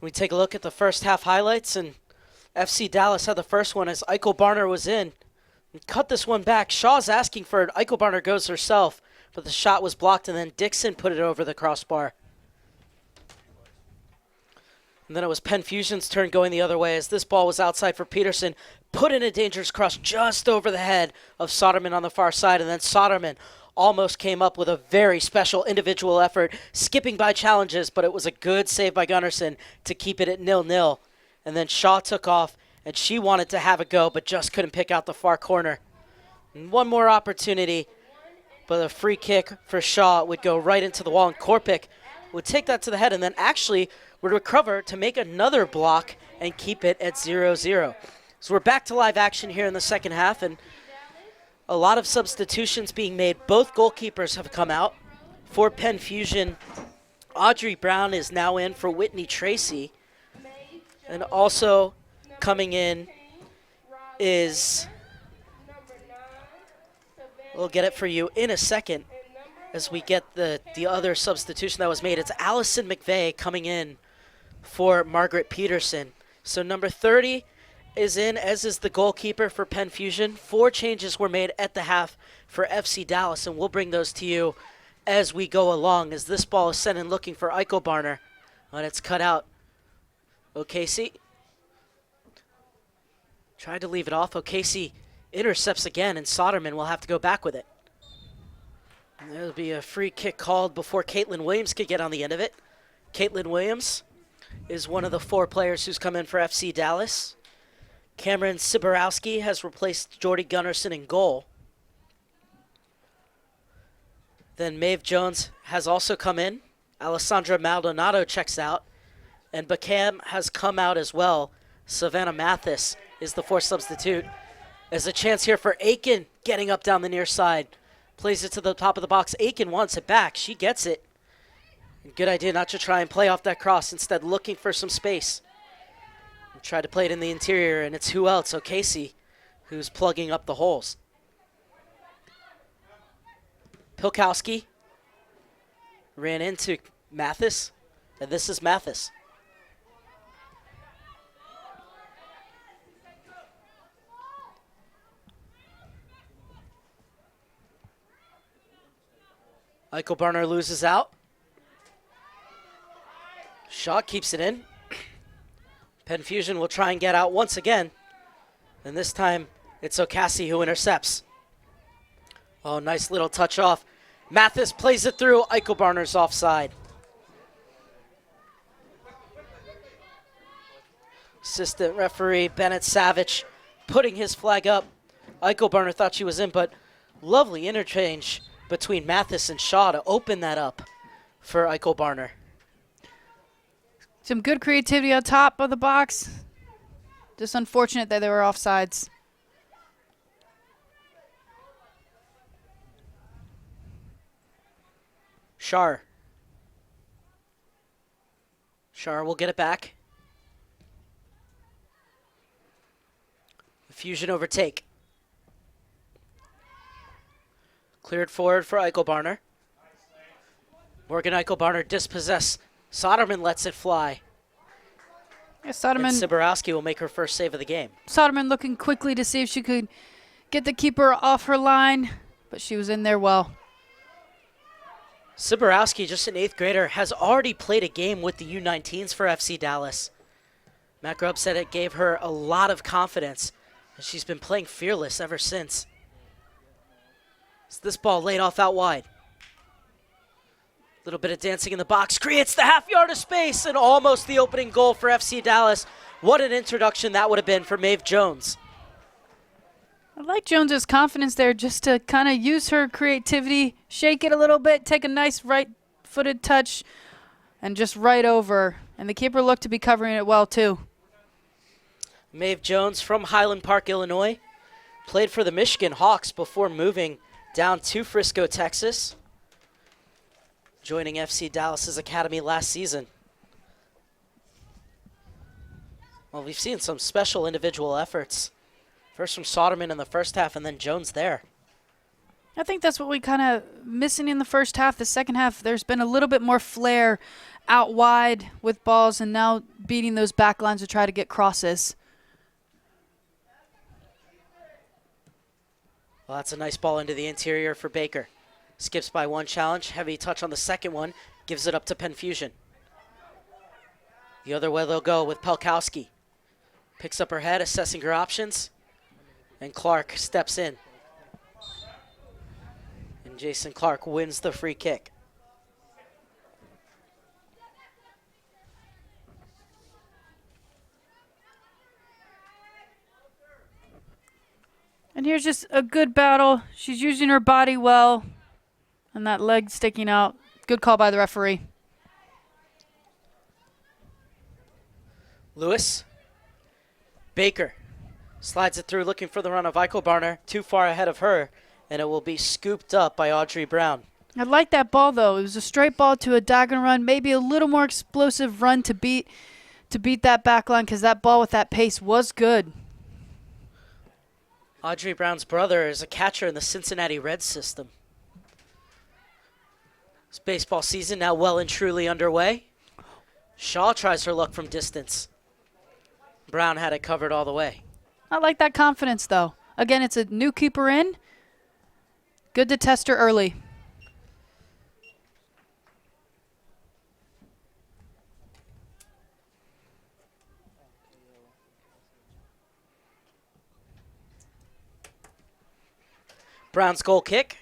Speaker 1: We take a look at the first half highlights, and FC Dallas had the first one as Eichelbarner was in. And cut this one back. Shaw's asking for it. Eichelbarner goes herself, but the shot was blocked, and then Dixon put it over the crossbar. And then it was Penn Fusion's turn going the other way as this ball was outside for Peterson. Put in a dangerous cross just over the head of Soderman on the far side. And then Soderman almost came up with a very special individual effort, skipping by challenges, but it was a good save by Gunnarsson to keep it at 0-0. And then Shaw took off, and she wanted to have a go, but just couldn't pick out the far corner. And one more opportunity, but a free kick for Shaw would go right into the wall, and Korpic would take that to the head and then actually would recover to make another block and keep it at 0-0. So we're back to live action here in the second half, and a lot of substitutions being made. Both goalkeepers have come out. For Penn Fusion, Audrey Brown is now in for Whitney Tracy. And also coming in is, we'll get it for you in a second as we get the other substitution that was made. It's Allison McVeigh coming in for Margaret Peterson. So number 30 is in, as is the goalkeeper for Penn Fusion. 4 changes were made at the half for FC Dallas, and we'll bring those to you as we go along, as this ball is sent in looking for Eichelbarner, and it's cut out. O'Casey tried to leave it off. O'Casey intercepts again, and Soderman will have to go back with it. And there'll be a free kick called before Caitlin Williams could get on the end of it. Caitlin Williams is one of the 4 players who's come in for FC Dallas. Cameron Siborowski has replaced Jordy Gunnarsson in goal. Then Maeve Jones has also come in. Alessandra Maldonado checks out. And Bacam has come out as well. Savannah Mathis is the 4th substitute. There's a chance here for Aiken getting up down the near side. Plays it to the top of the box. Aiken wants it back. She gets it. Good idea not to try and play off that cross. Instead, looking for some space. And try to play it in the interior, and it's who else? O'Casey, who's plugging up the holes. Pilkowski ran into Mathis, and this is Mathis. Eichelbarner loses out. Shaw keeps it in. Penn Fusion will try and get out once again. And this time, it's O'Casey who intercepts. Oh, nice little touch off. Mathis plays it through. Eichelbarner's offside. Assistant referee Bennett Savage putting his flag up. Eichelbarner thought she was in, but lovely interchange between Mathis and Shaw to open that up for Eichelbarner.
Speaker 2: Some good creativity on top of the box. Just unfortunate that they were offsides.
Speaker 1: Shar will get it back. Fusion overtake. Cleared forward for Eichelbarner. Morgan Eichelbarner dispossess. Soderman lets it fly.
Speaker 2: Yeah, Soderman.
Speaker 1: And Siborowski will make her first save of the game.
Speaker 2: Soderman looking quickly to see if she could get the keeper off her line, but she was in there well.
Speaker 1: Siborowski, just an 8th grader, has already played a game with the U19s for FC Dallas. Matt Grubb said it gave her a lot of confidence, and she's been playing fearless ever since. So this ball laid off out wide. Little bit of dancing in the box, creates the half-yard of space, and almost the opening goal for FC Dallas. What an introduction that would have been for Maeve Jones.
Speaker 2: I like Jones's confidence there, just to kind of use her creativity, shake it a little bit, take a nice right-footed touch, and just right over. And the keeper looked to be covering it well, too.
Speaker 1: Maeve Jones from Highland Park, Illinois. Played for the Michigan Hawks before moving down to Frisco, Texas. Joining FC Dallas's academy last season. Well, we've seen some special individual efforts. First from Soderman in the first half, and then Jones there.
Speaker 2: I think that's what we kind of missing in the first half. The second half, there's been a little bit more flair out wide with balls and now beating those back lines to try to get crosses.
Speaker 1: Well, that's a nice ball into the interior for Baker. Skips by one challenge. Heavy touch on the second one. Gives it up to Penn Fusion. The other way they'll go with Pelkowski. Picks up her head, assessing her options. And Clark steps in. And Jason Clark wins the free kick.
Speaker 2: And here's just a good battle. She's using her body well. And that leg sticking out. Good call by the referee.
Speaker 1: Lewis. Baker slides it through, looking for the run of Eichelbarner. Too far ahead of her, and it will be scooped up by Audrey Brown.
Speaker 2: I like that ball, though. It was a straight ball to a diagonal run. Maybe a little more explosive run to beat that back line, because that ball with that pace was good.
Speaker 1: Audrey Brown's brother is a catcher in the Cincinnati Reds system. This baseball season now well and truly underway. Shaw tries her luck from distance. Brown had it covered all the way.
Speaker 2: I like that confidence, though. Again, it's a new keeper in. Good to test her early.
Speaker 1: Brown's goal kick.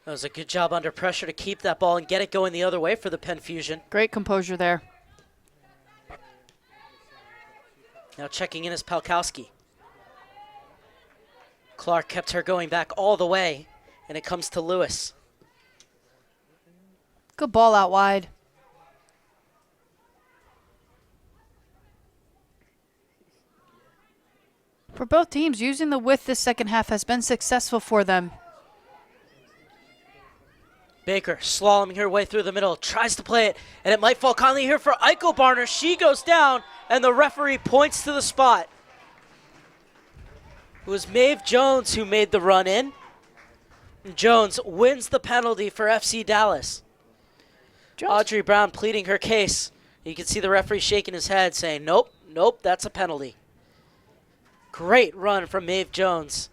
Speaker 1: That was a good job under pressure to keep that ball and get it going the other way for the Penn Fusion.
Speaker 2: Great composure there.
Speaker 1: Now checking in is Pelkowski. Clark kept her going back all the way, and it comes to Lewis.
Speaker 2: Good ball out wide. For both teams, using the width this second half has been successful for them.
Speaker 1: Baker slaloming her way through the middle, tries to play it, and it might fall kindly here for Eichelbarner. She goes down, and the referee points to the spot. It was Maeve Jones who made the run in. And Jones wins the penalty for FC Dallas. Audrey Brown pleading her case. You can see the referee shaking his head, saying, nope, nope, that's a penalty. Great run from Maeve Jones.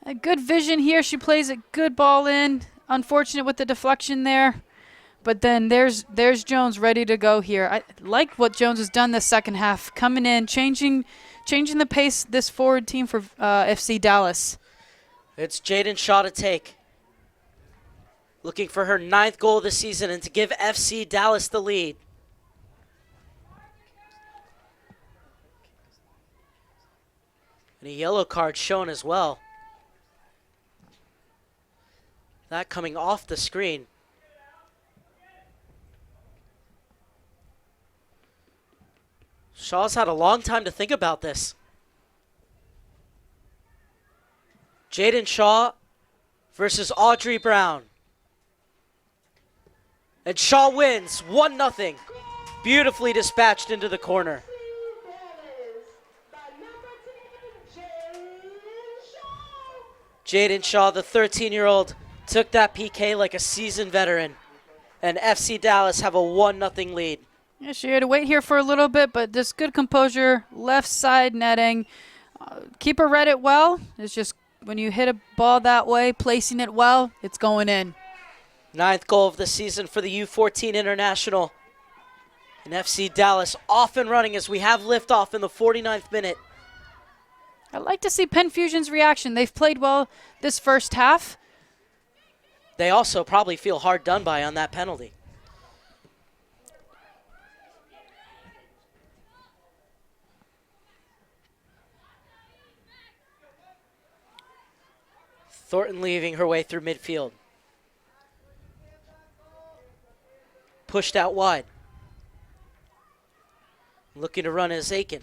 Speaker 2: A good vision here. She plays a good ball in. Unfortunate with the deflection there. But then there's Jones ready to go here. I like what Jones has done this second half. Coming in, changing the pace this forward team for FC Dallas.
Speaker 1: It's Jaden Shaw to take. Looking for her 9th goal of the season and to give FC Dallas the lead. And a yellow card shown as well. That coming off the screen. Shaw's had a long time to think about this. Jaden Shaw versus Audrey Brown. And Shaw wins 1-0. Beautifully dispatched into the corner. Jaden Shaw, the 13-year-old, took that PK like a seasoned veteran. And FC Dallas have a 1-0 lead.
Speaker 2: Yeah, she had to wait here for a little bit, but just good composure. Left side netting. Keeper read it well. It's just when you hit a ball that way, placing it well, it's going in.
Speaker 1: 9th goal of the season for the U-14 International. And FC Dallas off and running as we have liftoff in the 49th minute.
Speaker 2: I'd like to see Penn Fusion's reaction. They've played well this first half.
Speaker 1: They also probably feel hard done by on that penalty. Thornton leaving her way through midfield. Pushed out wide. Looking to run is Aiken.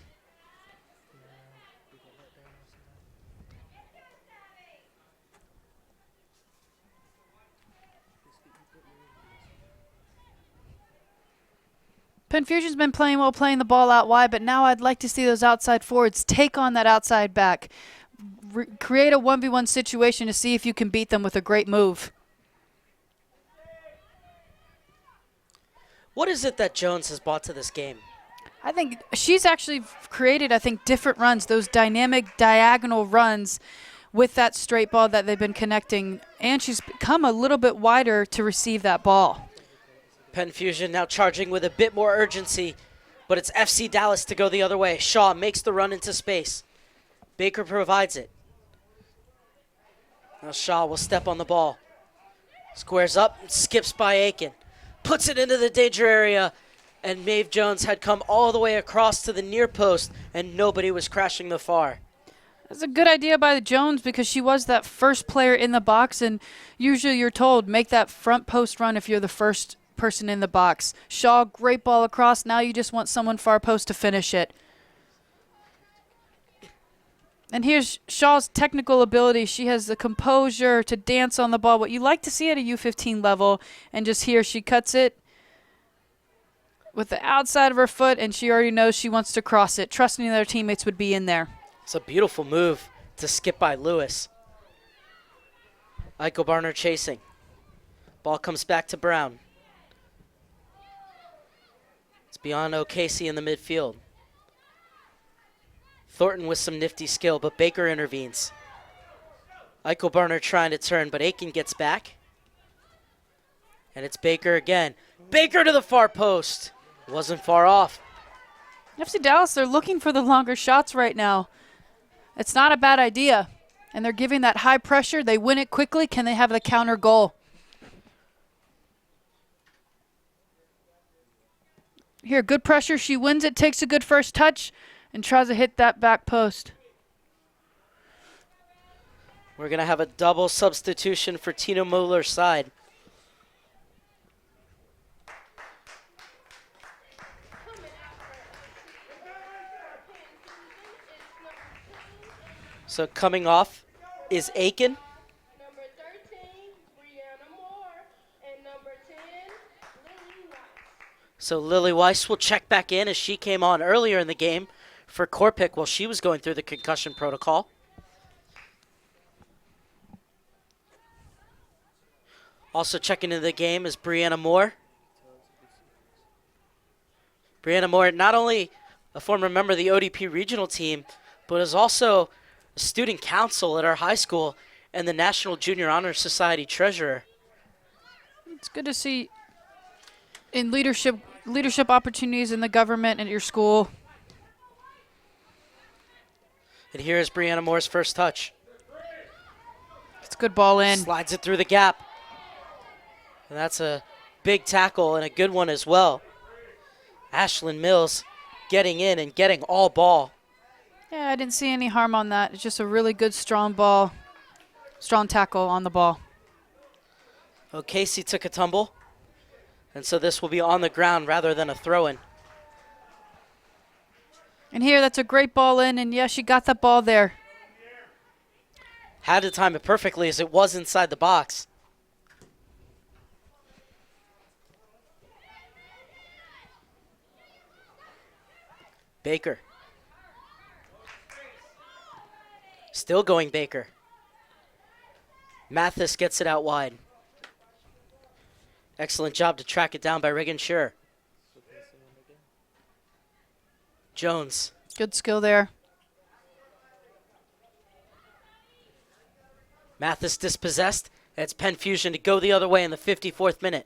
Speaker 2: Penn Fusion's been playing well, playing the ball out wide, but now I'd like to see those outside forwards take on that outside back. Create a 1v1 situation to see if you can beat them with a great move.
Speaker 1: What is it that Jones has brought to this game?
Speaker 2: I think she's actually created, different runs, those dynamic diagonal runs with that straight ball that they've been connecting, and she's become a little bit wider to receive that ball.
Speaker 1: Penn Fusion now charging with a bit more urgency, but it's FC Dallas to go the other way. Shaw makes the run into space. Baker provides it. Now Shaw will step on the ball. Squares up, skips by Aiken. Puts it into the danger area, and Maeve Jones had come all the way across to the near post, and nobody was crashing the far.
Speaker 2: That's a good idea by Jones because she was that first player in the box, and usually you're told make that front post run if you're the first person in the box. Shaw, great ball across. Now you just want someone far post to finish it. And here's Shaw's technical ability. She has the composure to dance on the ball, what you like to see at a U-15 level. And just here, she cuts it with the outside of her foot, and she already knows she wants to cross it, trusting that her teammates would be in there.
Speaker 1: It's a beautiful move to skip by Lewis. Iko Barner chasing. Ball comes back to Brown. It's beyond O'Casey in the midfield. Thornton with some nifty skill, but Baker intervenes. Iko Barner trying to turn, but Aiken gets back. And it's Baker again. Baker to the far post. Wasn't far off.
Speaker 2: FC Dallas, they're looking for the longer shots right now. It's not a bad idea. And they're giving that high pressure. They win it quickly. Can they have the counter goal? Here, good pressure. She wins it, takes a good first touch, and tries to hit that back post.
Speaker 1: We're going to have a double substitution for Tina Muller's side. So coming off is Aiken.
Speaker 3: Number 13, Brianna Moore, and number 10, Lily White.
Speaker 1: So Lily Weiss will check back in as she came on earlier in the game for Korpic while she was going through the concussion protocol. Also checking into the game is Brianna Moore. Brianna Moore, not only a former member of the ODP regional team, but is also a student council at our high school and the National Junior Honor Society treasurer.
Speaker 2: It's good to see in leadership opportunities in the government and at your school.
Speaker 1: And here is Brianna Moore's first touch.
Speaker 2: It's a good ball in.
Speaker 1: Slides it through the gap. And that's a big tackle and a good one as well. Ashlyn Mills getting in and getting all ball.
Speaker 2: Yeah, I didn't see any harm on that. It's just a really good, strong ball, strong tackle on the ball.
Speaker 1: O'Casey took a tumble. And so this will be on the ground rather than a throw-in.
Speaker 2: And here, that's a great ball in, and yeah, she got that ball there.
Speaker 1: Had to time it perfectly as it was inside the box. Baker. Still going Baker. Mathis gets it out wide. Excellent job to track it down by Reagan Schur. Jones.
Speaker 2: Good skill there.
Speaker 1: Mathis dispossessed. It's Penn Fusion to go the other way in the 54th minute.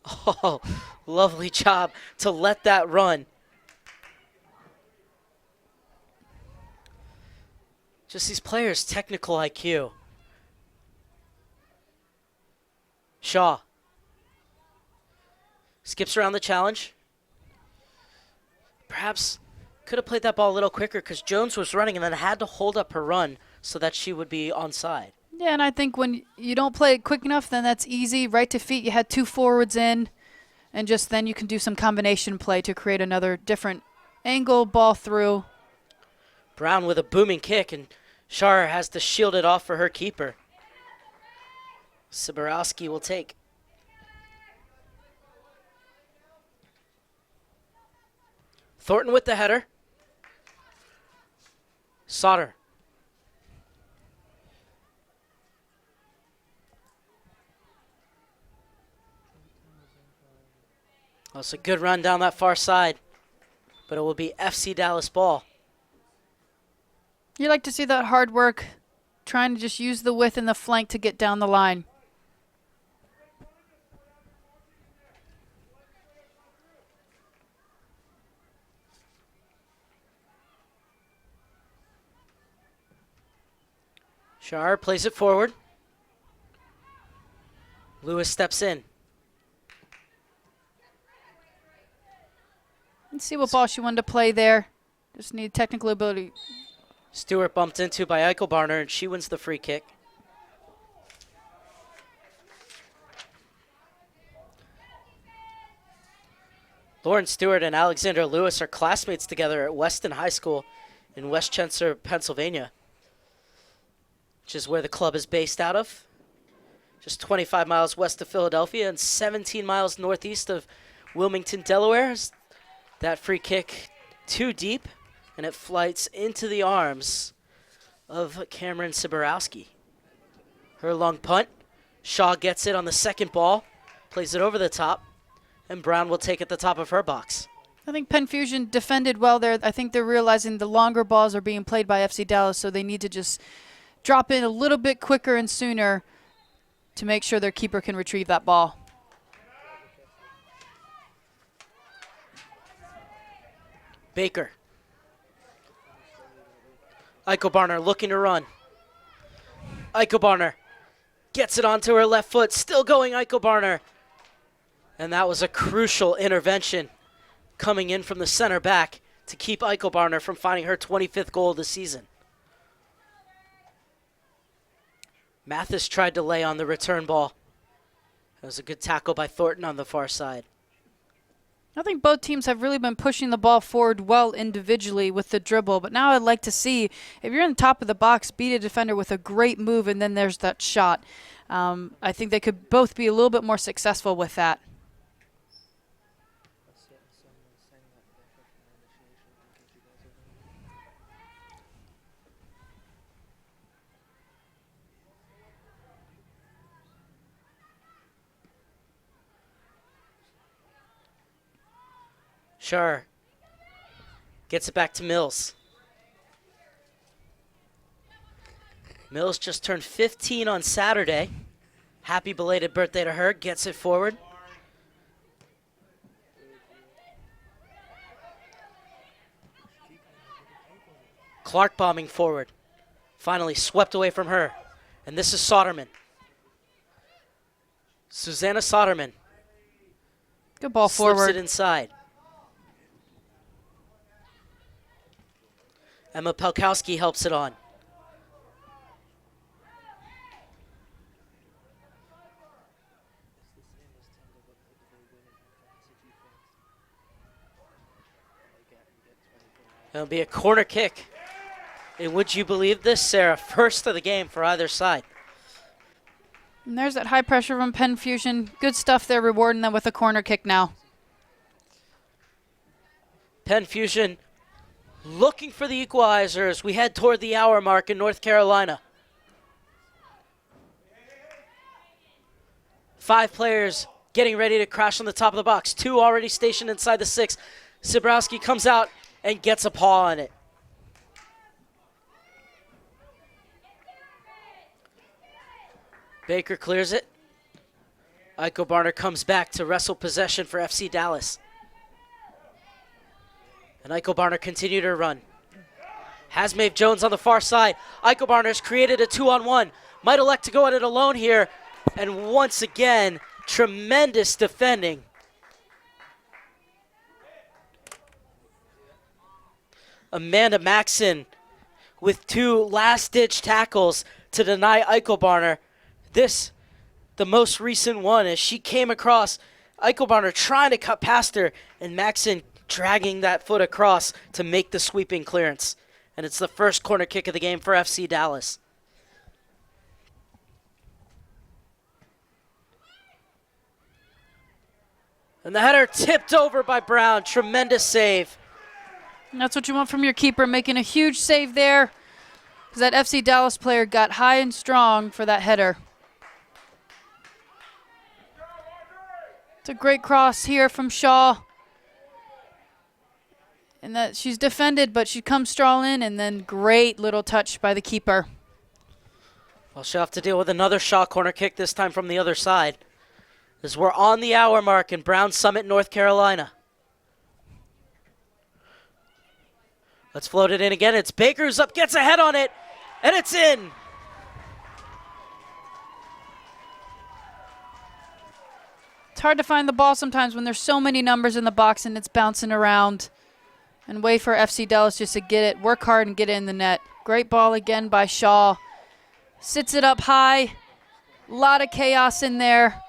Speaker 1: Oh, lovely job to let that run. Just these players' technical IQ. Shaw. Skips around the challenge. Perhaps could have played that ball a little quicker because Jones was running and then had to hold up her run so that she would be onside.
Speaker 2: Yeah, and I think when you don't play it quick enough, then that's easy. Right to feet, you had two forwards in, and just then you can do some combination play to create another different angle, ball through.
Speaker 1: Brown with a booming kick, and Shar has to shield it off for her keeper. Siborowski will take. Thornton with the header. Sauter. That's a good run down that far side, but it will be FC Dallas ball.
Speaker 2: You like to see that hard work, trying to just use the width and the flank to get down the line.
Speaker 1: Shar plays it forward. Lewis steps in.
Speaker 2: Let's see what ball she wanted to play there. Just need technical ability.
Speaker 1: Stewart bumped into by Eichelbarner, and she wins the free kick. Lauren Stewart and Alexander Lewis are classmates together at Weston High School in Westchester, Pennsylvania, which is where the club is based out of. Just 25 miles west of Philadelphia and 17 miles northeast of Wilmington, Delaware. That free kick too deep, and it flights into the arms of Cameron Siborowski. Her long punt. Shaw gets it on the second ball, plays it over the top, and Brown will take it the top of her box.
Speaker 2: I think Penn Fusion defended well there. I think they're realizing the longer balls are being played by FC Dallas, so they need to just drop in a little bit quicker and sooner to make sure their keeper can retrieve that ball.
Speaker 1: Baker. Eichelbarner looking to run. Eichelbarner gets it onto her left foot. Still going Eichelbarner. And that was a crucial intervention coming in from the center back to keep Eichelbarner from finding her 25th goal of the season. Mathis tried to lay on the return ball. It was a good tackle by Thornton on the far side.
Speaker 2: I think both teams have really been pushing the ball forward well individually with the dribble, but now I'd like to see, if you're in the top of the box, beat a defender with a great move, and then there's that shot. I think they could both be a little bit more successful with that.
Speaker 1: Sure. Gets it back to Mills. Mills just turned 15 on Saturday. Happy belated birthday to her. Gets it forward. Clark bombing forward. Finally swept away from her. And this is Soderman. Susanna Soderman.
Speaker 2: Good ball
Speaker 1: Slips
Speaker 2: forward.
Speaker 1: it inside. Emma Pelkowski helps it on. It'll be a corner kick. And would you believe this, Sarah? First of the game for either side.
Speaker 2: And there's that high pressure from Penn Fusion. Good stuff there, rewarding them with a corner kick now.
Speaker 1: Penn Fusion looking for the equalizer as we head toward the hour mark in North Carolina. 5 players getting ready to crash on the top of the box. 2 already stationed inside the 6. Siborowski comes out and gets a paw on it. Baker clears it. Eichelbarner comes back to wrestle possession for FC Dallas. And Eichelbarner continued her run. Has Maeve Jones on the far side. Eichelbarner's created a 2-on-1. Might elect to go at it alone here. And once again, tremendous defending. Amanda Maxson with 2 last-ditch tackles to deny Eichelbarner. This, the most recent one, as she came across, Eichelbarner trying to cut past her, and Maxson dragging that foot across to make the sweeping clearance. And it's the first corner kick of the game for FC Dallas. And the header tipped over by Brown. Tremendous save.
Speaker 2: And that's what you want from your keeper, making a huge save there, because that FC Dallas player got high and strong for that header. It's a great cross here from Shaw. And that she's defended, but she comes strolling, and then great little touch by the keeper.
Speaker 1: Well, she'll have to deal with another Shaw corner kick, this time from the other side, as we're on the hour mark in Brown Summit, North Carolina. Let's float it in again. It's Baker's up, gets a head on it, and it's in.
Speaker 2: It's hard to find the ball sometimes when there's so many numbers in the box and it's bouncing around. And wait for FC Dallas just to get it, work hard and get it in the net. Great ball again by Shaw. Sits it up high. A lot of chaos in there.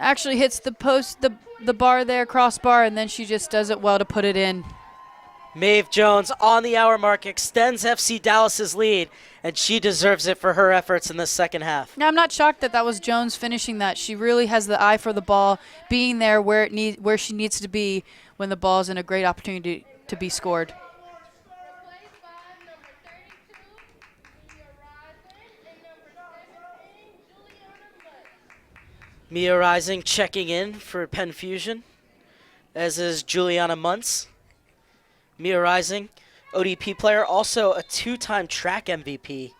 Speaker 2: Actually hits the post, the bar there, crossbar, and then she just does it well to put it in.
Speaker 1: Maeve Jones on the hour mark extends FC Dallas's lead, and she deserves it for her efforts in the second half.
Speaker 2: Now, I'm not shocked that was Jones finishing that. She really has the eye for the ball, being there where she needs to be when the ball's in a great opportunity to be scored.
Speaker 1: Mia Rising checking in for Penn Fusion, as is Juliana Muntz. Mia Rising, ODP player, also a two-time track MVP.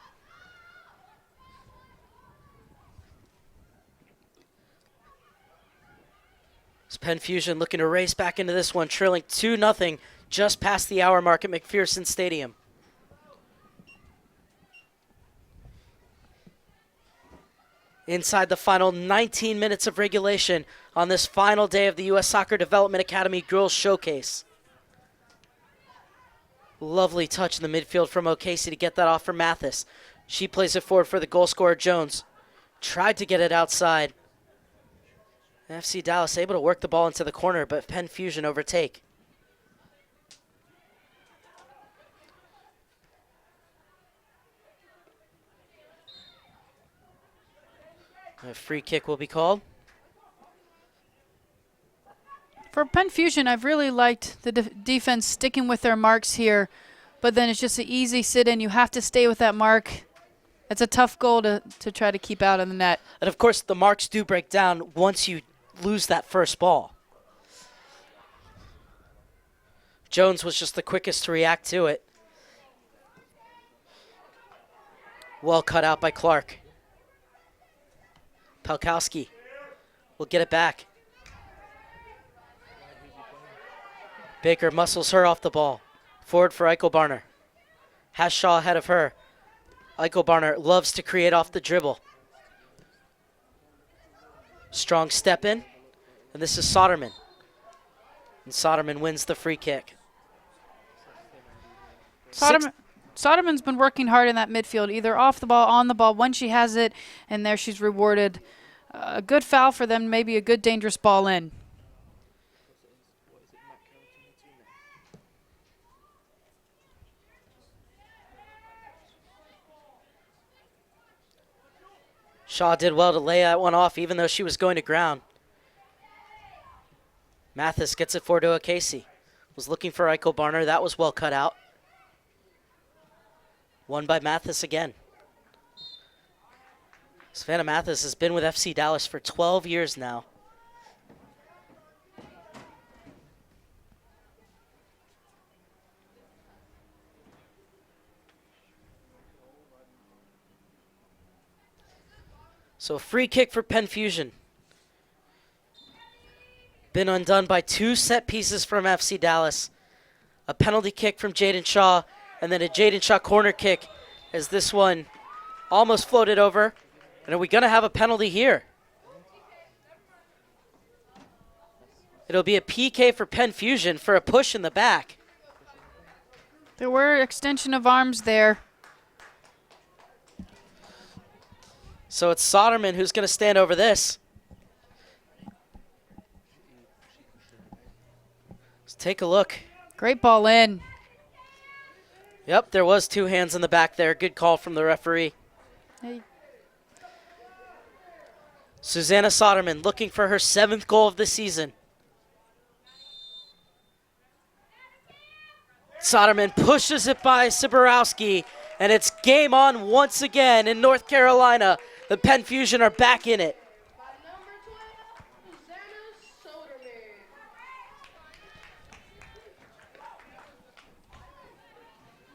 Speaker 1: It's Penn Fusion looking to race back into this one, trailing 2-0 just past the hour mark at McPherson Stadium. Inside the final 19 minutes of regulation on this final day of the U.S. Soccer Development Academy Girls Showcase. Lovely touch in the midfield from O'Casey to get that off for Mathis. She plays it forward for the goal scorer, Jones. Tried to get it outside. FC Dallas able to work the ball into the corner, but Penn Fusion overtake. A free kick will be called.
Speaker 2: For Penn Fusion, I've really liked the defense sticking with their marks here, but then it's just an easy sit-in. You have to stay with that mark. It's a tough goal to try to keep out of the net.
Speaker 1: And, of course, the marks do break down once you lose that first ball. Jones was just the quickest to react to it. Well cut out by Clark. Pelkowski will get it back. Baker muscles her off the ball. Forward for Eichelbarner. Has Shaw ahead of her. Eichelbarner loves to create off the dribble. Strong step in. And this is Soderman. And Soderman wins the free kick.
Speaker 2: Soderman's been working hard in that midfield, either off the ball, on the ball, when she has it, and there she's rewarded. A good foul for them, maybe a good dangerous ball in.
Speaker 1: Shaw did well to lay that one off, even though she was going to ground. Mathis gets it forward to O'Casey. Was looking for Eichelbarner. That was well cut out. Won by Mathis again. Savannah Mathis has been with FC Dallas for 12 years now. So a free kick for Penn Fusion. Been undone by two set pieces from FC Dallas. A penalty kick from Jaden Shaw, and then a Jaden Shaw corner kick as this one almost floated over. And are we going to have a penalty here? It'll be a PK for Penn Fusion for a push in the back.
Speaker 2: There were extension of arms there.
Speaker 1: So it's Soderman who's going to stand over this. Let's take a look.
Speaker 2: Great ball in.
Speaker 1: Yep, there was two hands in the back there. Good call from the referee.
Speaker 2: Hey.
Speaker 1: Susanna Soderman looking for her 7th goal of the season. Soderman pushes it by Siborowski, and it's game on once again in North Carolina. The Penn Fusion are back in it.
Speaker 3: By number 12, Susanna Soderman.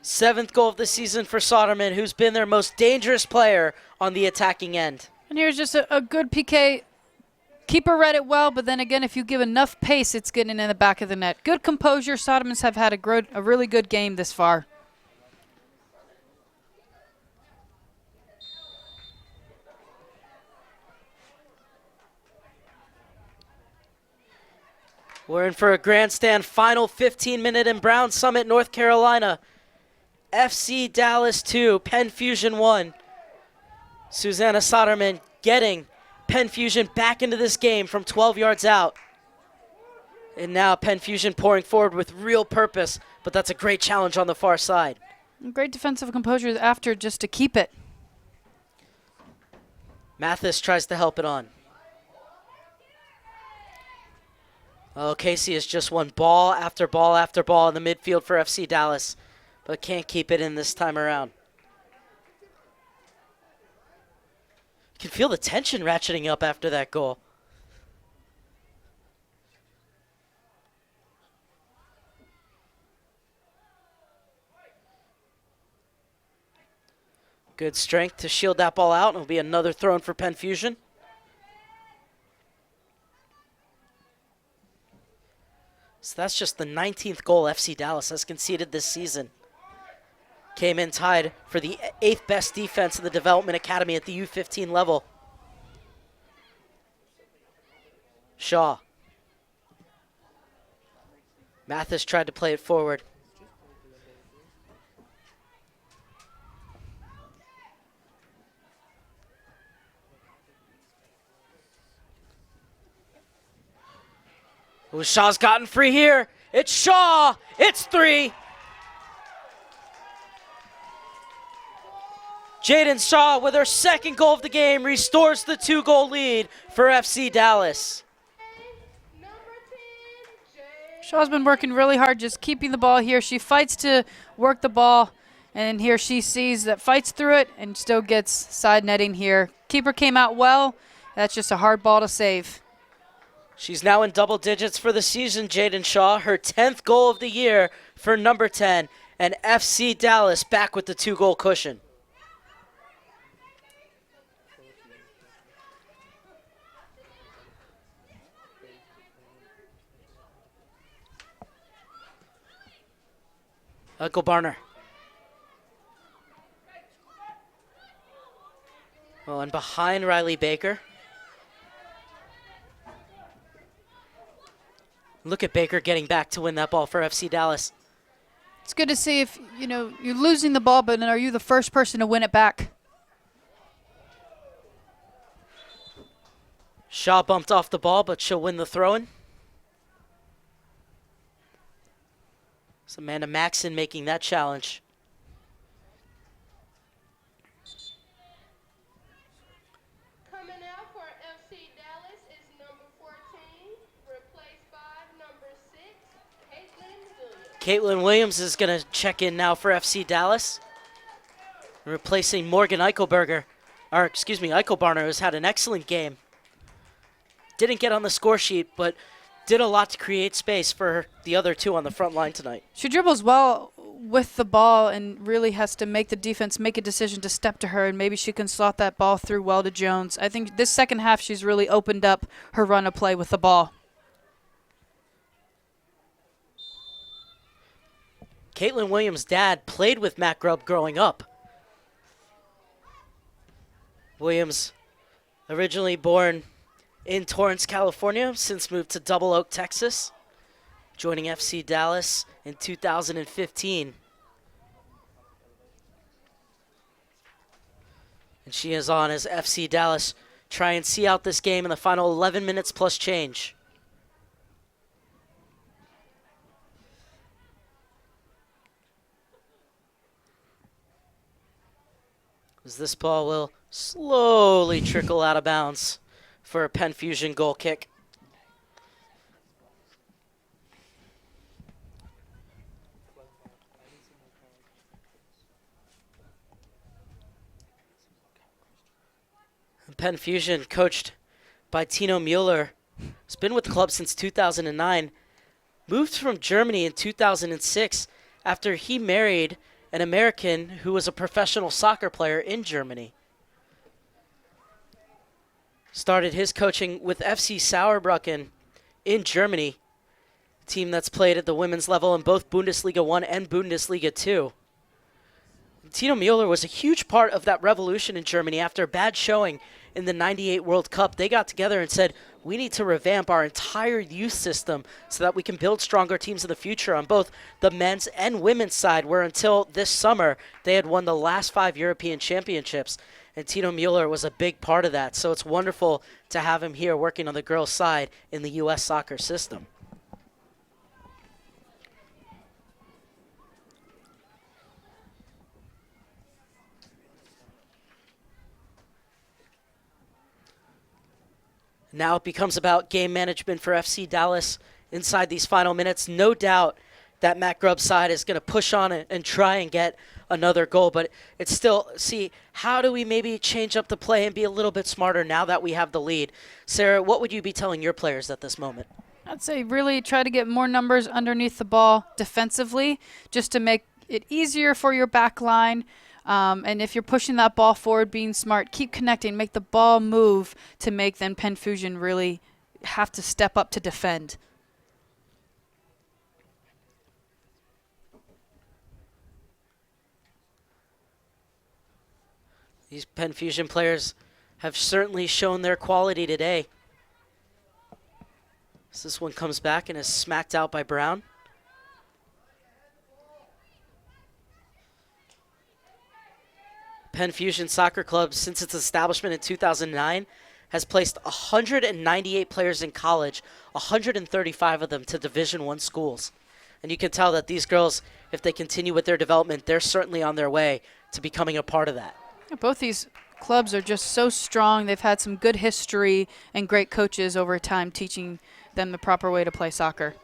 Speaker 1: Seventh goal of the season for Soderman, who's been their most dangerous player on the attacking end.
Speaker 2: And here's just a good PK. Keeper read it well, but then again, if you give enough pace, it's getting in the back of the net. Good composure. Sodermans have had a really good game this far.
Speaker 1: We're in for a grandstand final 15-minute in Brown Summit, North Carolina. FC Dallas 2, Penn Fusion 1. Susanna Soderman getting Penn Fusion back into this game from 12 yards out. And now Penn Fusion pouring forward with real purpose, but that's a great challenge on the far side.
Speaker 2: Great defensive composure after just to keep it.
Speaker 1: Mathis tries to help it on. Oh, Casey has just won ball after ball after ball in the midfield for FC Dallas, but can't keep it in this time around. You can feel the tension ratcheting up after that goal. Good strength to shield that ball out. It'll be another throw in for Penn Fusion. So that's just the 19th goal FC Dallas has conceded this season. Came in tied for the 8th best defense in the development academy at the U-15 level. Shaw. Mathis tried to play it forward. Ooh, Shaw's gotten free here. It's Shaw. It's 3. Jaden Shaw with her second goal of the game restores the 2-goal lead for FC Dallas.
Speaker 3: Number 10, Jay.
Speaker 2: Shaw's been working really hard just keeping the ball here. She fights to work the ball, and here she sees that fights through it and still gets side netting here. Keeper came out well. That's just a hard ball to save.
Speaker 1: She's now in double digits for the season, Jaden Shaw. Her 10th goal of the year for number 10. And FC Dallas back with the 2-goal cushion. Barner. Oh, and behind Riley Baker. Look at Baker getting back to win that ball for FC Dallas.
Speaker 2: It's good to see if, you're losing the ball, but then are you the first person to win it back?
Speaker 1: Shaw bumped off the ball, but she'll win the throw-in. It's Amanda Maxson making that challenge.
Speaker 3: Coming out for FC Dallas is number 14, replaced by number 6,
Speaker 1: Caitlin Williams is going to check in now for FC Dallas, replacing Morgan Eichelbarner, who's had an excellent game. Didn't get on the score sheet, but did a lot to create space for the other two on the front line tonight.
Speaker 2: She dribbles well with the ball and really has to make the defense make a decision to step to her, and maybe she can slot that ball through well to Jones. I think this second half she's really opened up her run of play with the ball.
Speaker 1: Caitlin Williams' dad played with Matt Grubb growing up. Williams, originally born in Torrance, California, since moved to Double Oak, Texas, joining FC Dallas in 2015. And she is on as FC Dallas try and see out this game in the final 11 minutes plus change. As this ball will slowly trickle out of bounds for a Penn Fusion goal kick. Penn Fusion, coached by Tino Mueller, has been with the club since 2009, moved from Germany in 2006 after he married an American who was a professional soccer player in Germany. Started his coaching with FC Saarbrücken in Germany, a team that's played at the women's level in both Bundesliga 1 and Bundesliga 2. Tino Mueller was a huge part of that revolution in Germany. After a bad showing in the '98 World Cup, they got together and said, we need to revamp our entire youth system so that we can build stronger teams in the future on both the men's and women's side, where until this summer, they had won the last 5 European championships. And Tino Mueller was a big part of that. So it's wonderful to have him here working on the girls' side in the U.S. soccer system. Now it becomes about game management for FC Dallas inside these final minutes. No doubt that Matt Grubb's side is going to push on it and try and get another goal. But it's still, see, how do we maybe change up the play and be a little bit smarter now that we have the lead? Sarah, what would you be telling your players at this moment?
Speaker 2: I'd say really try to get more numbers underneath the ball defensively, just to make it easier for your back line. And if you're pushing that ball forward, being smart, keep connecting, make the ball move to make then Penn Fusion really have to step up to defend.
Speaker 1: These Penn Fusion players have certainly shown their quality today. So this one comes back and is smacked out by Brown. Penn Fusion Soccer Club, since its establishment in 2009, has placed 198 players in college, 135 of them to Division I schools. And you can tell that these girls, if they continue with their development, they're certainly on their way to becoming a part of that.
Speaker 2: Yeah, both these clubs are just so strong. They've had some good history and great coaches over time teaching them the proper way to play soccer.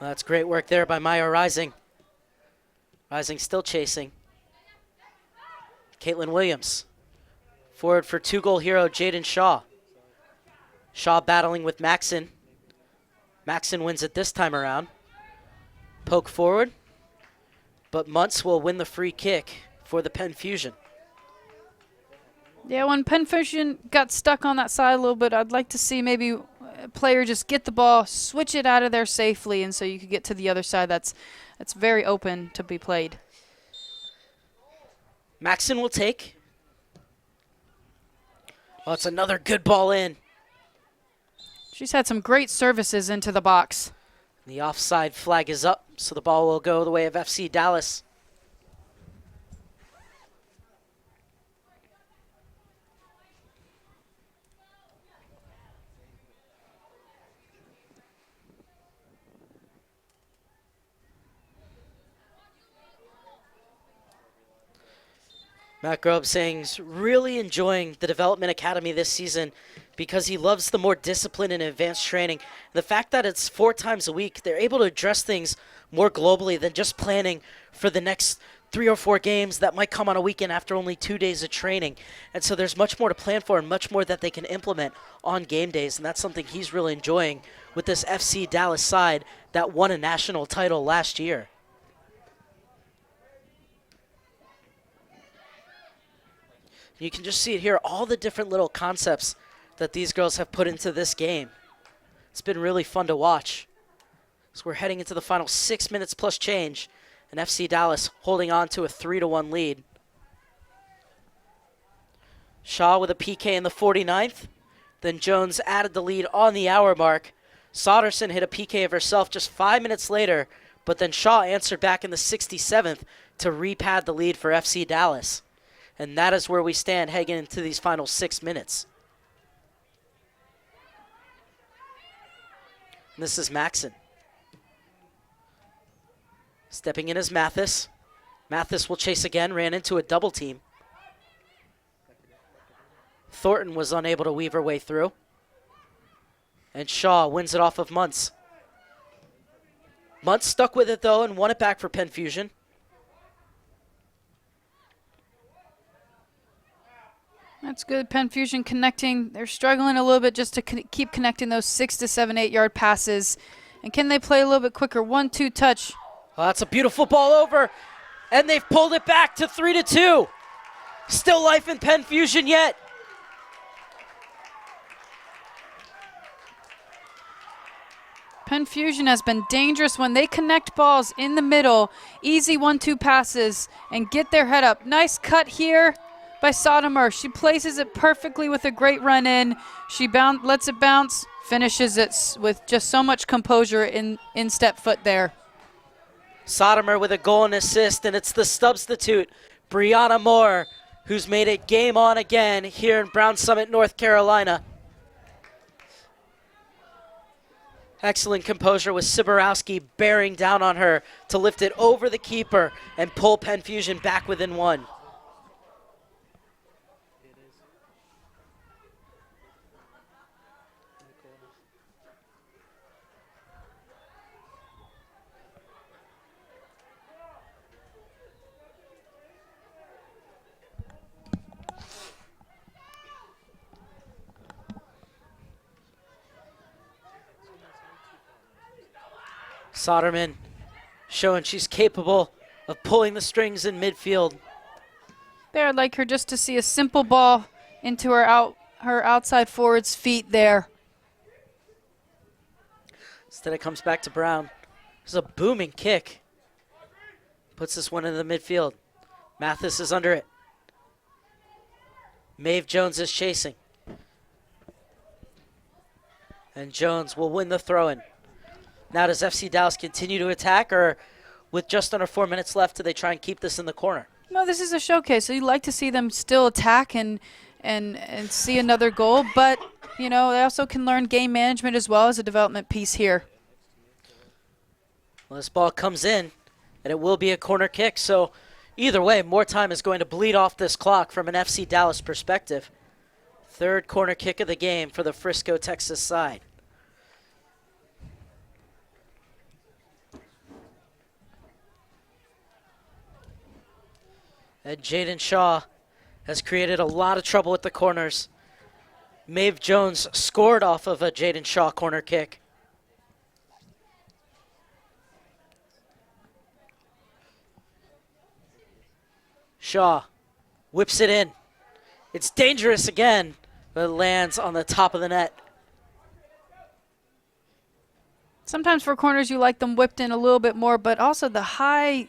Speaker 1: Well, that's great work there by Maya Rising. Rising still chasing. Caitlin Williams. Forward for 2-goal hero Jaden Shaw. Shaw battling with Maxon. Maxon wins it this time around. Poke forward. But Muntz will win the free kick for the Penn Fusion.
Speaker 2: Yeah, when Penn Fusion got stuck on that side a little bit, I'd like to see maybe a player just get the ball, switch it out of there safely, and so you could get to the other side. That's very open to be played.
Speaker 1: Maxon will take. Oh, it's another good ball in.
Speaker 2: She's had some great services into the box.
Speaker 1: The offside flag is up, so the ball will go the way of FC Dallas. Matt Grubb saying he's really enjoying the Development Academy this season because he loves the more discipline and advanced training. The fact that it's 4 times a week, they're able to address things more globally than just planning for the next 3 or 4 games that might come on a weekend after only 2 days of training. And so there's much more to plan for and much more that they can implement on game days. And that's something he's really enjoying with this FC Dallas side that won a national title last year. You can just see it here, all the different little concepts that these girls have put into this game. It's been really fun to watch. So we're heading into the final 6 minutes plus change, and FC Dallas holding on to a 3-1 lead. Shaw with a PK in the 49th. Then Jones added the lead on the hour mark. Soderson hit a PK of herself just 5 minutes later, but then Shaw answered back in the 67th to repad the lead for FC Dallas. And that is where we stand heading into these final 6 minutes. And this is Maxon. Stepping in is Mathis. Mathis will chase again, ran into a double team. Thornton was unable to weave her way through. And Shaw wins it off of Muntz. Muntz stuck with it, though, and won it back for Penn Fusion.
Speaker 2: That's good. Penn Fusion connecting. They're struggling a little bit just to keep connecting those 6 to 7, 8-yard passes. And can they play a little bit quicker? 1-2 touch.
Speaker 1: Oh, that's a beautiful ball over. And they've pulled it back to 3-2. Still life in Penn Fusion yet.
Speaker 2: Penn Fusion has been dangerous when they connect balls in the middle. Easy 1-2 passes and get their head up. Nice cut here by Sotomer. She places it perfectly with a great run in. She lets it bounce, finishes it with just so much composure in step foot there.
Speaker 1: Sotomer with a goal and assist, and it's the substitute, Brianna Moore, who's made it game on again here in Brown Summit, North Carolina. Excellent composure with Siborowski bearing down on her to lift it over the keeper and pull Penn Fusion back within one. Soderman showing she's capable of pulling the strings in midfield.
Speaker 2: There, I'd like her just to see a simple ball into her outside forward's feet there.
Speaker 1: Instead it comes back to Brown. This is a booming kick. Puts this one into the midfield. Mathis is under it. Maeve Jones is chasing. And Jones will win the throw-in. Now does FC Dallas continue to attack, or with just under 4 minutes left, do they try and keep this in the corner?
Speaker 2: No, this is a showcase, so you'd like to see them still attack and see another goal, but they also can learn game management as well as a development piece here.
Speaker 1: Well, this ball comes in, and it will be a corner kick, so either way, more time is going to bleed off this clock from an FC Dallas perspective. Third corner kick of the game for the Frisco, Texas side. And Jaden Shaw has created a lot of trouble with the corners. Maeve Jones scored off of a Jaden Shaw corner kick. Shaw whips it in. It's dangerous again, but it lands on the top of the net.
Speaker 2: Sometimes for corners you like them whipped in a little bit more, but also the high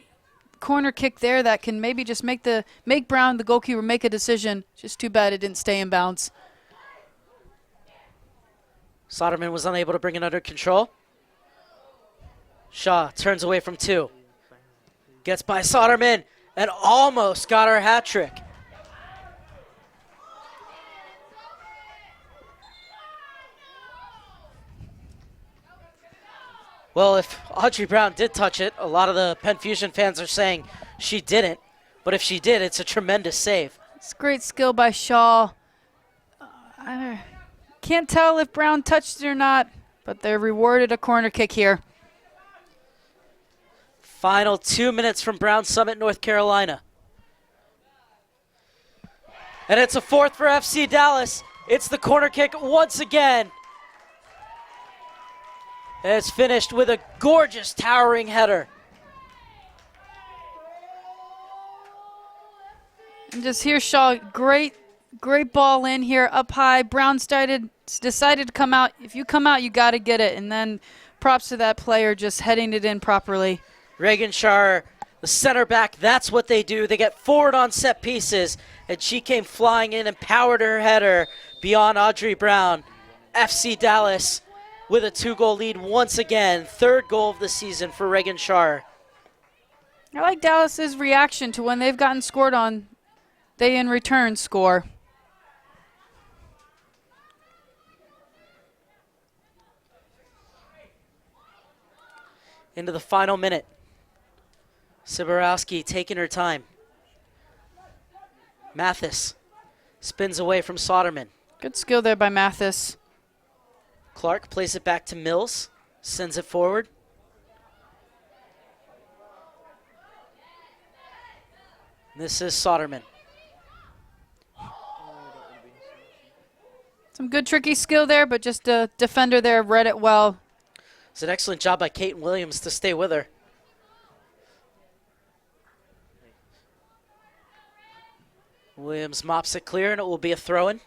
Speaker 2: corner kick there that can maybe just make Brown, the goalkeeper, make a decision. Just too bad it didn't stay in bounds.
Speaker 1: Soderman was unable to bring it under control. Shaw turns away from two. Gets by Soderman and almost got her hat trick. Well, if Audrey Brown did touch it, a lot of the Penn Fusion fans are saying she didn't. But if she did, it's a tremendous save.
Speaker 2: It's great skill by Shaw. I can't tell if Brown touched it or not, but they're rewarded a corner kick here.
Speaker 1: Final 2 minutes from Brown Summit, North Carolina. And it's a fourth for FC Dallas. It's the corner kick once again. And it's finished with a gorgeous towering header.
Speaker 2: And just here, Shaw, great ball in here, up high. Brown decided to come out. If you come out, you got to get it. And then props to that player just heading it in properly.
Speaker 1: Reagan Shar, the center back, that's what they do. They get forward on set pieces, and she came flying in and powered her header beyond Audrey Brown. FC Dallas with a 2-goal lead once again. Third goal of the season for Reagan Shar.
Speaker 2: I like Dallas's reaction to when they've gotten scored on, they in return score.
Speaker 1: Into the final minute. Siborowski taking her time. Mathis spins away from Soderman.
Speaker 2: Good skill there by Mathis.
Speaker 1: Clark plays it back to Mills, sends it forward. This is Soderman.
Speaker 2: Some good tricky skill there, but just a defender there read it well.
Speaker 1: It's an excellent job by Kate Williams to stay with her. Williams mops it clear, and it will be a throw-in.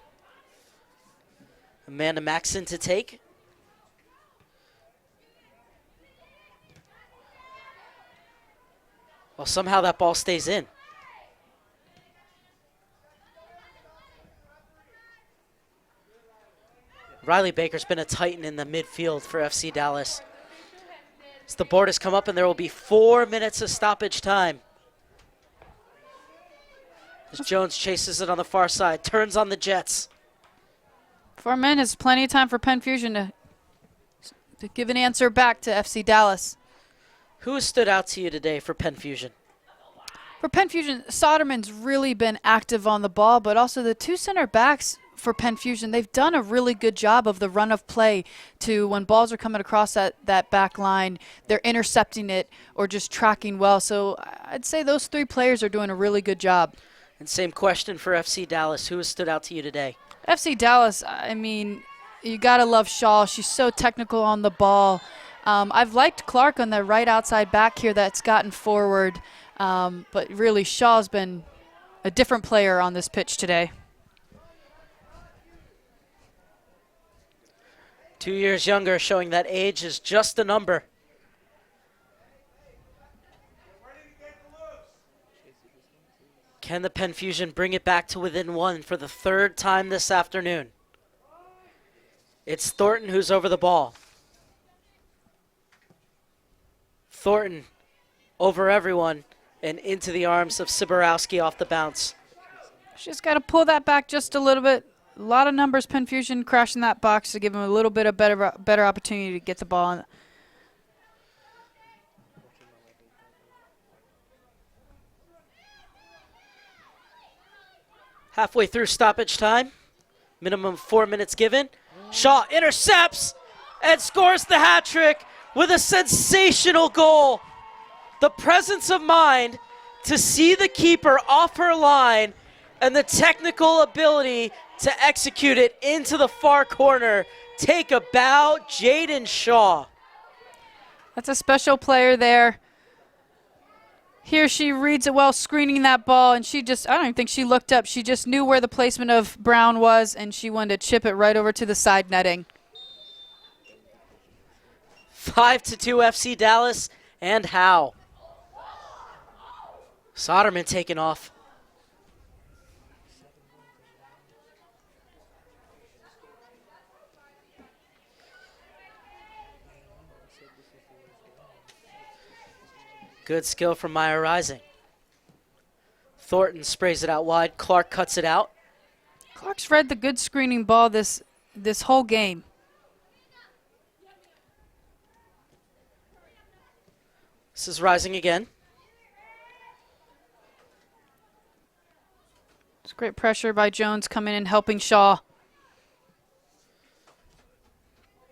Speaker 1: Amanda Maxson to take. Well, somehow that ball stays in. Riley Baker's been a titan in the midfield for FC Dallas. As the board has come up, and there will be 4 minutes of stoppage time. As Jones chases it on the far side, turns on the Jets.
Speaker 2: 4 minutes, plenty of time for Penn Fusion to give an answer back to FC Dallas.
Speaker 1: Who has stood out to you today for Penn Fusion?
Speaker 2: For Penn Fusion, Soderman's really been active on the ball, but also the two center backs for Penn Fusion, they've done a really good job of the run of play to when balls are coming across that back line, they're intercepting it or just tracking well. So I'd say those three players are doing a really good job.
Speaker 1: And same question for FC Dallas. Who has stood out to you today?
Speaker 2: FC Dallas, I mean, you got to love Shaw. She's so technical on the ball. I've liked Clark on the right outside back here that's gotten forward. But really, Shaw's been a different player on this pitch today.
Speaker 1: 2 years younger, showing that age is just a number. Can the Penn Fusion bring it back to within one for the third time this afternoon? It's Thornton who's over the ball. Thornton over everyone and into the arms of Siborowski off the bounce.
Speaker 2: She's got to pull that back just a little bit. A lot of numbers, Penn Fusion crashing that box to give him a little bit of better opportunity to get the ball on.
Speaker 1: Halfway through stoppage time, minimum 4 minutes given. Shaw intercepts and scores the hat trick with a sensational goal. The presence of mind to see the keeper off her line and the technical ability to execute it into the far corner. Take a bow, Jaden Shaw.
Speaker 2: That's a special player there. Here she reads it well, screening that ball, and she just, I don't even think she looked up. She just knew where the placement of Brown was, and she wanted to chip it right over to the side netting.
Speaker 1: 5-2 FC Dallas, and how? Soderman taken off. Good skill from Maya Rising. Thornton sprays it out wide. Clark cuts it out.
Speaker 2: Clark's read the good screening ball this whole game.
Speaker 1: This is Rising again.
Speaker 2: It's great pressure by Jones coming in, helping Shaw.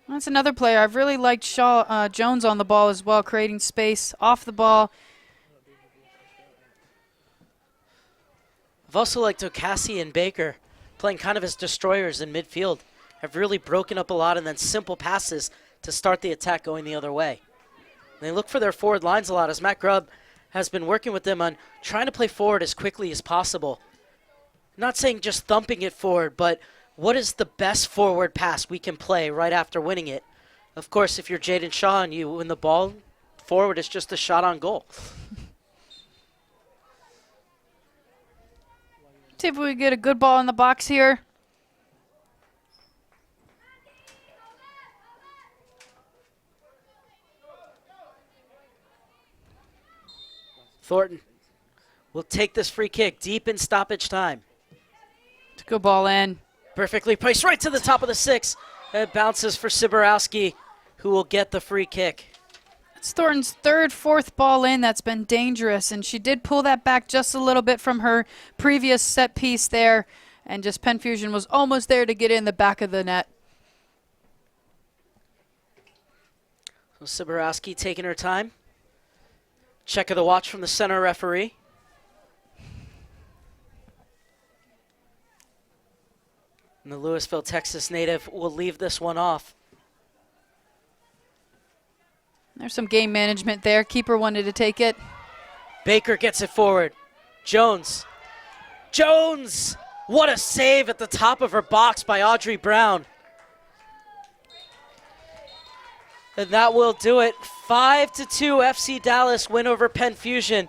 Speaker 2: That's another player. I've really liked Jones on the ball as well, creating space off the ball.
Speaker 1: I've also liked Ocassi and Baker playing kind of as destroyers in midfield. Have really broken up a lot and then simple passes to start the attack going the other way. And they look for their forward lines a lot as Matt Grubb has been working with them on trying to play forward as quickly as possible. I'm not saying just thumping it forward, but what is the best forward pass we can play right after winning it? Of course, if you're Jaden Shaw and you win the ball, forward is just a shot on goal.
Speaker 2: See if we get a good ball in the box here.
Speaker 1: Thornton will take this free kick deep in stoppage time.
Speaker 2: It's a good ball in.
Speaker 1: Perfectly placed right to the top of the six. It bounces for Siborowski, who will get the free kick.
Speaker 2: It's Thornton's fourth ball in that's been dangerous, and she did pull that back just a little bit from her previous set piece there, and just Penn Fusion was almost there to get in the back of the net.
Speaker 1: So Siborowski taking her time. Check of the watch from the center referee. And the Louisville, Texas native will leave this one off.
Speaker 2: There's some game management there. Keeper wanted to take it.
Speaker 1: Baker gets it forward. Jones. Jones! What a save at the top of her box by Audrey Brown. And that will do it. 5-2 FC Dallas win over Penn Fusion.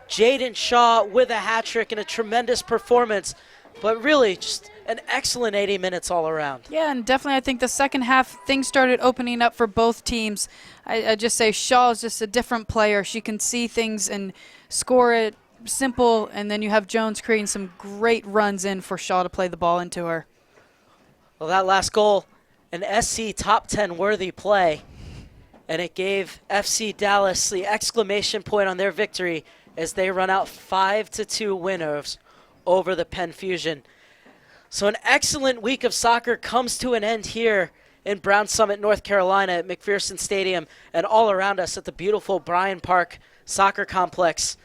Speaker 1: Jaden Shaw with a hat trick and a tremendous performance, but really just an excellent 80 minutes all around.
Speaker 2: Yeah, and definitely I think the second half things started opening up for both teams. I just say Shaw is just a different player. She can see things and score it simple, and then you have Jones creating some great runs in for Shaw to play the ball into her.
Speaker 1: Well, that last goal, an SC top 10 worthy play, and it gave FC Dallas the exclamation point on their victory as they run out 5-2 winners over the Penn Fusion. So an excellent week of soccer comes to an end here in Brown Summit, North Carolina at McPherson Stadium and all around us at the beautiful Bryan Park Soccer Complex.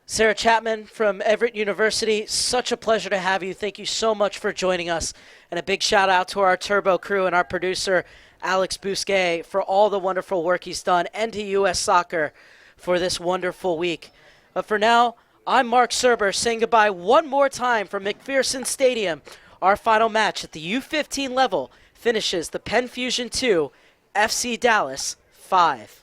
Speaker 1: Sarah Chapman from Everett University, such a pleasure to have you. Thank you so much for joining us. And a big shout out to our Turbo crew and our producer, Alex Bousquet, for all the wonderful work he's done, and to U.S. Soccer for this wonderful week. But for now, I'm Mark Serber saying goodbye one more time from McPherson Stadium. Our final match at the U-15 level finishes the Penn Fusion 2, FC Dallas 5.